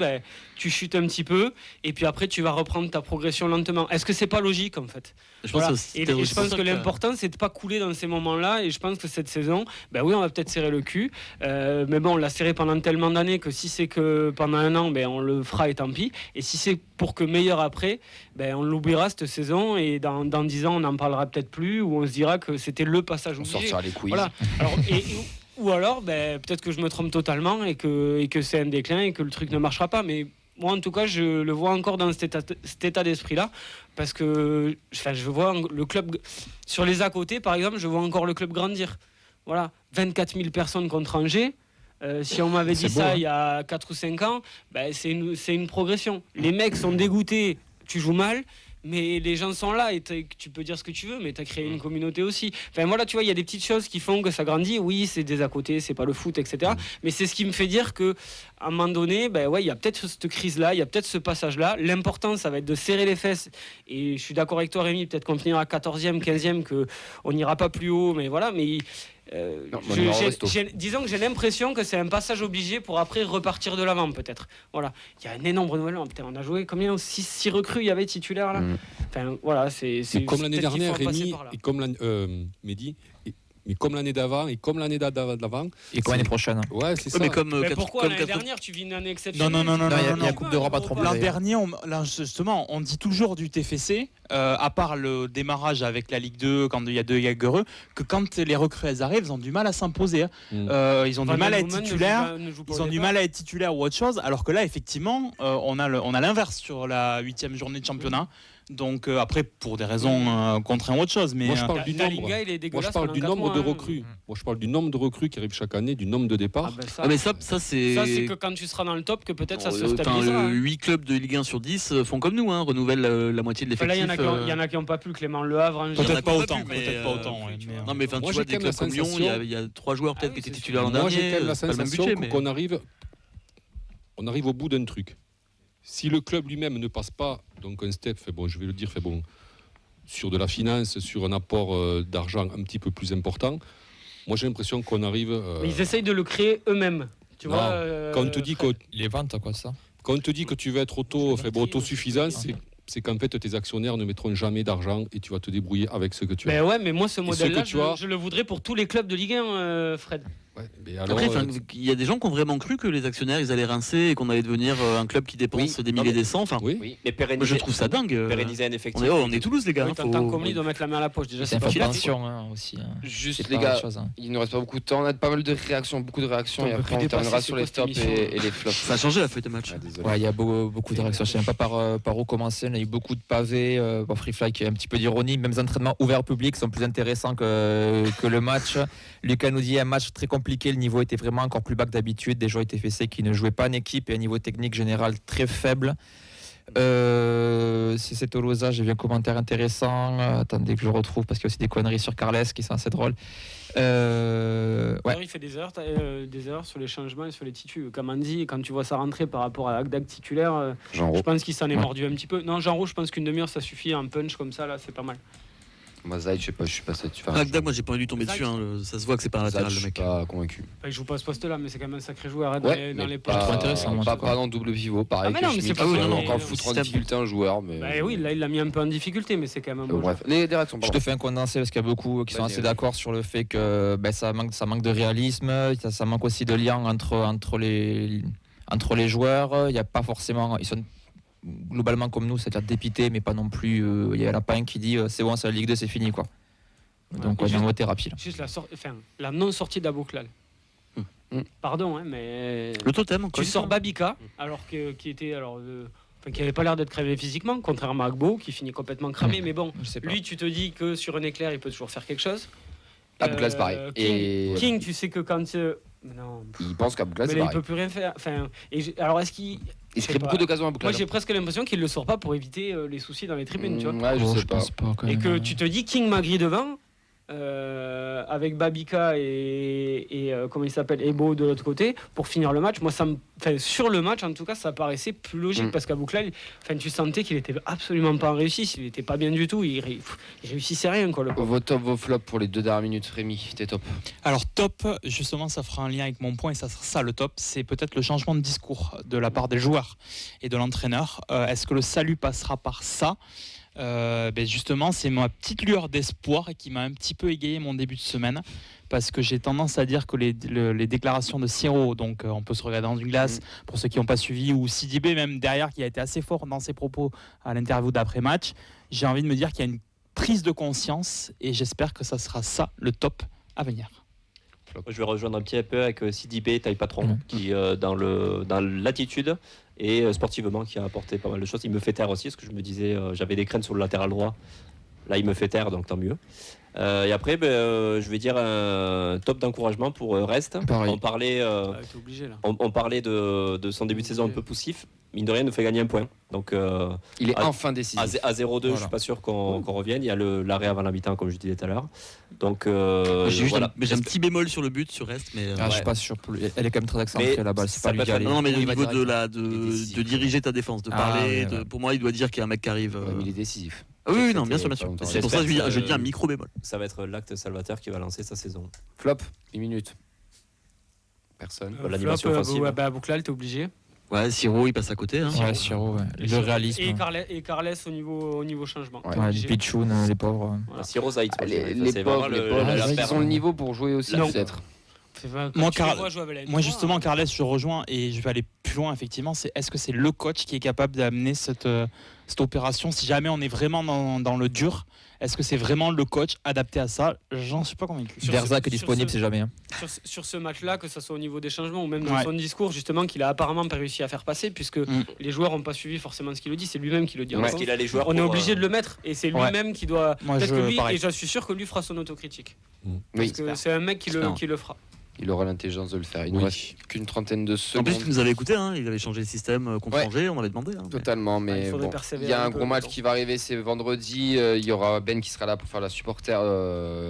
tu chutes un petit peu, et puis après tu vas reprendre ta progression lentement. Est-ce que c'est pas logique en fait?
Je
Voilà.
pense que
Et
c'était
je
aussi
pense
pour
que
ça
l'important c'est de pas couler dans ces moments-là, et je pense que cette saison, oui, on va peut-être serrer le cul, mais bon, on l'a serré pendant tellement d'années que si c'est que pendant un an, on le fera et tant pis, et si c'est pour que meilleur après, on l'oubliera cette saison, et dans 10 ans on n'en parlera peut-être plus, ou on se dira que c'était le passage
On
obligé.
sortira les quiz.
Voilà. Alors, ou alors, peut-être que je me trompe totalement et que c'est un déclin et que le truc ne marchera pas. Mais moi, en tout cas, je le vois encore dans cet état d'esprit-là. Parce que je vois le club... Sur les à côté, par exemple, je vois encore le club grandir. Voilà. 24 000 personnes contre Angers. Si on m'avait dit
C'est beau,
ça
hein.
il y a 4 ou 5 ans, c'est une progression. Les mecs sont dégoûtés, tu joues mal. Mais les gens sont là et tu peux dire ce que tu veux, mais tu as créé une communauté aussi. Enfin voilà, tu vois, il y a des petites choses qui font que ça grandit. Oui, c'est des à côté, c'est pas le foot, etc. Mais c'est ce qui me fait dire que à un moment donné, il y a peut-être cette crise-là, il y a peut-être ce passage-là. L'important, ça va être de serrer les fesses. Et je suis d'accord avec toi, Rémi, peut-être qu'on finira 14e, 15e, qu'on n'ira pas plus haut, mais voilà. Mais
Non, on ira au resto.
disons que j'ai l'impression que c'est un passage obligé pour après repartir de l'avant, peut-être. Voilà. Il y a un énorme renouvellement. Putain, on a joué combien? 6 recrues, il y avait titulaires là. Enfin, voilà, c'est
Et comme l'année
peut-être qu'il
dernière,
faut en passer
Rémi,
par là.
et comme Mehdi, mais comme l'année d'avant et comme l'année d'avant.
Et comme l'année prochaine.
Ouais, c'est ça.
Mais comme,
Mais
quatre-
pourquoi
comme
l'année
quatre-
dernière tu vis une année exceptionnelle?
Non,
il y a la Coupe d'Europe à tromper.
L'an
d'ailleurs.
dernier, justement, on dit toujours du TFC, à part le démarrage avec la Ligue 2, quand il y a deux Jagereux, que quand les recrues elles arrivent, ils ont du mal à s'imposer. Ils ont du mal à être titulaires. Ils ont du mal à être titulaires ou autre chose, alors que là, effectivement, on a l'inverse sur la 8e journée de championnat. Donc après, pour des raisons contraintes ou autre chose. Mais
Moi, je parle du nombre.
Dalinga, il est
Moi,
dégueulasse
je parle
pendant
du
4
nombre
mois,
de
hein.
recrues. Moi, je parle du nombre de recrues qui arrivent chaque année, du nombre de départs.
Ah ben ça,
Ah, mais ça c'est.
ça, c'est que quand tu seras dans le top que peut-être ça se stabilisera.
Enfin,
hein.
8 clubs de Ligue 1 sur 10 font comme nous, hein, renouvellent la moitié de
Enfin,
l'effectif.
là, il y en a qui n'ont pas pu, Clément Le Havre. Angers.
Il y en a
peut-être
qui
pas
ont
autant.
pu, mais,
Peut-être pas autant. Ouais, mais,
Non, mais enfin,
Moi,
tu vois,
j'ai
des
quand même
clubs
la
comme Lyon,
sensation-
il y a 3 joueurs peut-être
Ah oui,
qui étaient
c'est
titulaires l'an
Moi, j'ai
dernier.
quand même la
c'est pas le même
sensation
budget, mais.
qu'on arrive au bout d'un truc. Si le club lui-même ne passe pas, donc un step, je vais le dire, sur de la finance, sur un apport d'argent un petit peu plus important, moi j'ai l'impression qu'on arrive.
Mais ils essayent de le créer eux-mêmes. Tu
Non,
vois,
quand on te dit
Les ventes, quoi, ça.
quand on te dit que tu veux être autosuffisant, c'est qu'en fait tes actionnaires ne mettront jamais d'argent et tu vas te débrouiller avec ce que tu as.
Mais ouais, mais moi ce modèle-là,
que tu as-
je le voudrais pour tous les clubs de Ligue 1, Fred.
Ouais, mais alors,
Après, il y a des gens qui ont vraiment cru que les actionnaires ils allaient rincer et qu'on allait devenir un club qui dépense des milliers et des cents. Enfin,
oui.
Mais
moi,
pérenniser,
je trouve ça dingue.
pérenniser un
On
effectif.
est Toulouse, les gars.
Oui,
hein,
tant comme lui doit mettre la main à la poche. Déjà,
C'est
c'est
une
pas facile.
pension aussi.
Juste
C'est
les
pas
gars,
autre chose, hein.
il ne reste pas beaucoup de temps. On a pas mal de réactions, beaucoup de réactions.
On
Et
peut
après,
plus
on terminera
dépasser
sur les
cette
tops
émission.
et les flops.
Ça a changé la feuille de match.
Ah, désolé.
Ouais, il y a beaucoup de réactions. Je ne sais même pas par où commencer. On a eu beaucoup de pavés. Pour Free Fly, qui a un petit peu d'ironie. Même les entraînements ouverts au public sont plus intéressants que le match. Lucas nous dit un match très compliqué. Le niveau était vraiment encore plus bas que d'habitude. Des joueurs TFC qui ne jouaient pas en équipe et un niveau technique général très faible. Si c'est Tolosa, j'ai vu un commentaire intéressant. Attendez que je le retrouve parce qu'il y a aussi des conneries sur Carles qui sont assez drôles.
D'ailleurs, il fait des erreurs sur les changements et sur les titus. Kamandi, quand tu vois sa rentrée par rapport à Agdag titulaire,
Jean
je
Roux.
pense qu'il s'en est
Ouais.
mordu un petit peu. Non, Jean Roux, je pense qu'une demi-heure ça suffit. Un punch comme ça, là, c'est pas mal.
Moi, Zaid, je suis pas satisfait.
Agdag, moi j'ai pas envie de tomber dessus. hein, Ça se voit que c'est pas un
Zaid,
latéral,
je
le
suis
mec.
pas convaincu.
Enfin, il joue pas à ce poste-là, mais c'est quand même un sacré joueur hein,
Ouais,
dans
mais
les
pas,
trop intéressant, moi,
pas,
en tout cas.
pas dans double pivot, pareil.
Ah, mais
que
non, mais
Schmitt,
c'est pas-
qui
non,
peut
mais
encore
le
foutre en
système.
difficulté un joueur. Mais
Bah oui, là, il l'a mis un peu en difficulté, mais c'est quand même un bon
bref, les réactions.
Je te fais un condensé parce qu'il y a beaucoup qui sont
Vas-y,
assez
vas-y.
d'accord sur le fait que ça manque de réalisme, ça manque aussi de lien entre les joueurs. Il y a pas forcément, ils sont globalement comme nous, c'est-à-dire dépités, mais pas non plus. Il y a Lapin qui dit c'est bon, c'est la Ligue 2, c'est fini quoi. Donc
Ouais,
on est en
juste-
mode thérapie là.
Juste la non-sortie d'Abouklal. Pardon, hein, mais
Le totem, encore
tu
une
sors
fois.
Babika, qui avait pas l'air d'être cramé physiquement, contrairement à Agbo, qui finit complètement cramé. Mais bon,
Je sais pas.
lui, tu te dis que sur un éclair, il peut toujours faire quelque chose.
Abouklal, c'est pareil. Et
King, tu sais que quand non,
il pense qu'Abouklal,
mais
c'est
là, il
pareil.
peut plus rien faire. Enfin, alors est-ce qu'il
Il se crée
pas.
beaucoup d'occasions à
Moi,
Abouklal.
j'ai presque l'impression qu'il le sort pas pour éviter les soucis dans les tribunes, tu vois.
Ouais, je
Oh,
sais pas.
pense pas quand
Et
même.
que tu te dis King Magri devant, avec Babika et comment il s'appelle, Ebo de l'autre côté, pour finir le match. Moi, sur le match, en tout cas, ça paraissait plus logique parce qu'Abouklal, tu sentais qu'il était absolument pas en réussite, il était pas bien du tout, il réussissait rien, quoi. Le pauvre.
Vos top, vos flops pour les 2 dernières minutes, Rémi, t'es top.
Alors top, justement, ça fera un lien avec mon point et ça sera ça le top, c'est peut-être le changement de discours de la part des joueurs et de l'entraîneur. Est-ce que le salut passera par ça ? Justement, c'est ma petite lueur d'espoir qui m'a un petit peu égayé mon début de semaine parce que j'ai tendance à dire que les déclarations de Siro, donc on peut se regarder dans une glace pour ceux qui n'ont pas suivi, ou Sidibé même derrière qui a été assez fort dans ses propos à l'interview d'après-match, j'ai envie de me dire qu'il y a une prise de conscience et j'espère que ça sera ça le top à venir.
Moi, je vais rejoindre un petit peu avec Sidibé, taille patron, qui dans l'attitude et sportivement qui a apporté pas mal de choses. Il me fait taire aussi, parce que je me disais, j'avais des craintes sur le latéral droit. Là, il me fait taire, donc tant mieux. Et après, je vais dire un top d'encouragement pour Rest.
Pareil.
On parlait,
T'es obligé là.
on parlait de son début de saison un peu poussif. Mine de rien, il nous fait gagner un point. Donc,
Il est
à-
enfin décisif.
à 0-2, je
Voilà.
suis pas sûr qu'on revienne. Il y a l'arrêt avant la mi-temps, comme je disais tout à l'heure. Donc,
J'ai juste
voilà.
mais j'ai un petit bémol sur le but, sur Rest, mais.
Ah, je suis pas sûr. Elle est quand même très accentuée
Mais
la balle. C'est
ça
pas lui
peut
qui
être
a les-
Non, mais
Oui,
au
il va
niveau
direct.
de
Il est décisif.
diriger ta défense, de
Ah,
parler,
ouais, ouais.
pour moi, il doit dire qu'il y a un mec qui arrive.
Ouais, mais il est décisif.
Ah oui,
C'était
non, bien sûr, bien
pas
sûr.
longtemps.
C'est pour ça que
J'espère
je
que-
dis un micro bémol.
Ça va être l'acte salvateur qui va lancer sa saison.
Flop, 1 minute. Personne.
L'animation
Flop,
offensive.
Bouklal, t'es obligé.
Ouais, Siro, il passe à côté. Hein.
Ouais, Siro, ouais. Le réalisme.
Et Carles au niveau changement.
Ouais, les Pichoun, les pauvres.
Voilà.
Siro Zaït,
Les pauvres, ils ont le niveau pour jouer aussi, peut-être.
Moi justement, Carles, je rejoins et je vais aller plus loin effectivement. Est-ce que c'est le coach qui est capable d'amener cette opération si jamais on est vraiment dans le dur? Est-ce que c'est vraiment le coach adapté à ça? J'en suis pas convaincu.
Derzac est disponible, c'est jamais. Hein.
Sur ce match-là, que ce soit au niveau des changements ou même dans son discours, justement, qu'il a apparemment pas réussi à faire passer, puisque les joueurs n'ont pas suivi forcément ce qu'il dit, c'est lui-même qui le dit.
Parce qu'il a les joueurs.
On est obligé de le mettre et c'est lui-même qui doit.
Moi,
et je suis sûr que lui fera son autocritique. Parce que c'est un mec qui le fera.
Il aura l'intelligence de le faire. Il ne reste qu'une trentaine de
En
secondes.
plus, il nous avait écouté, hein. Il avait changé le système contre Angers, on avait demandé. Hein,
Totalement, mais bon, il y a un gros match qui va arriver, c'est vendredi. Il y aura Ben qui sera là pour faire la supporter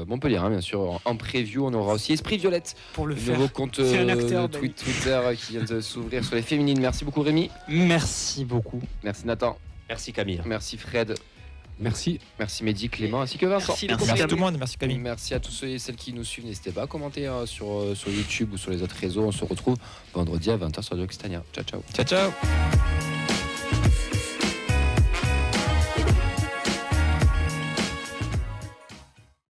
Montpellier, bien sûr. En preview, on aura aussi Esprit Violette
pour le
nouveau compte Twitter qui vient de s'ouvrir sur les féminines. Merci beaucoup Rémi.
Merci beaucoup.
Merci Nathan.
Merci Camille.
Merci Fred.
Merci.
Merci Mehdi, Clément ainsi que Vincent.
Merci tout le monde, merci Camille.
Merci à tous ceux et celles qui nous suivent. N'hésitez pas à commenter sur YouTube ou sur les autres réseaux. On se retrouve vendredi à 20h sur Radio Occitania. Ciao ciao.
Ciao ciao.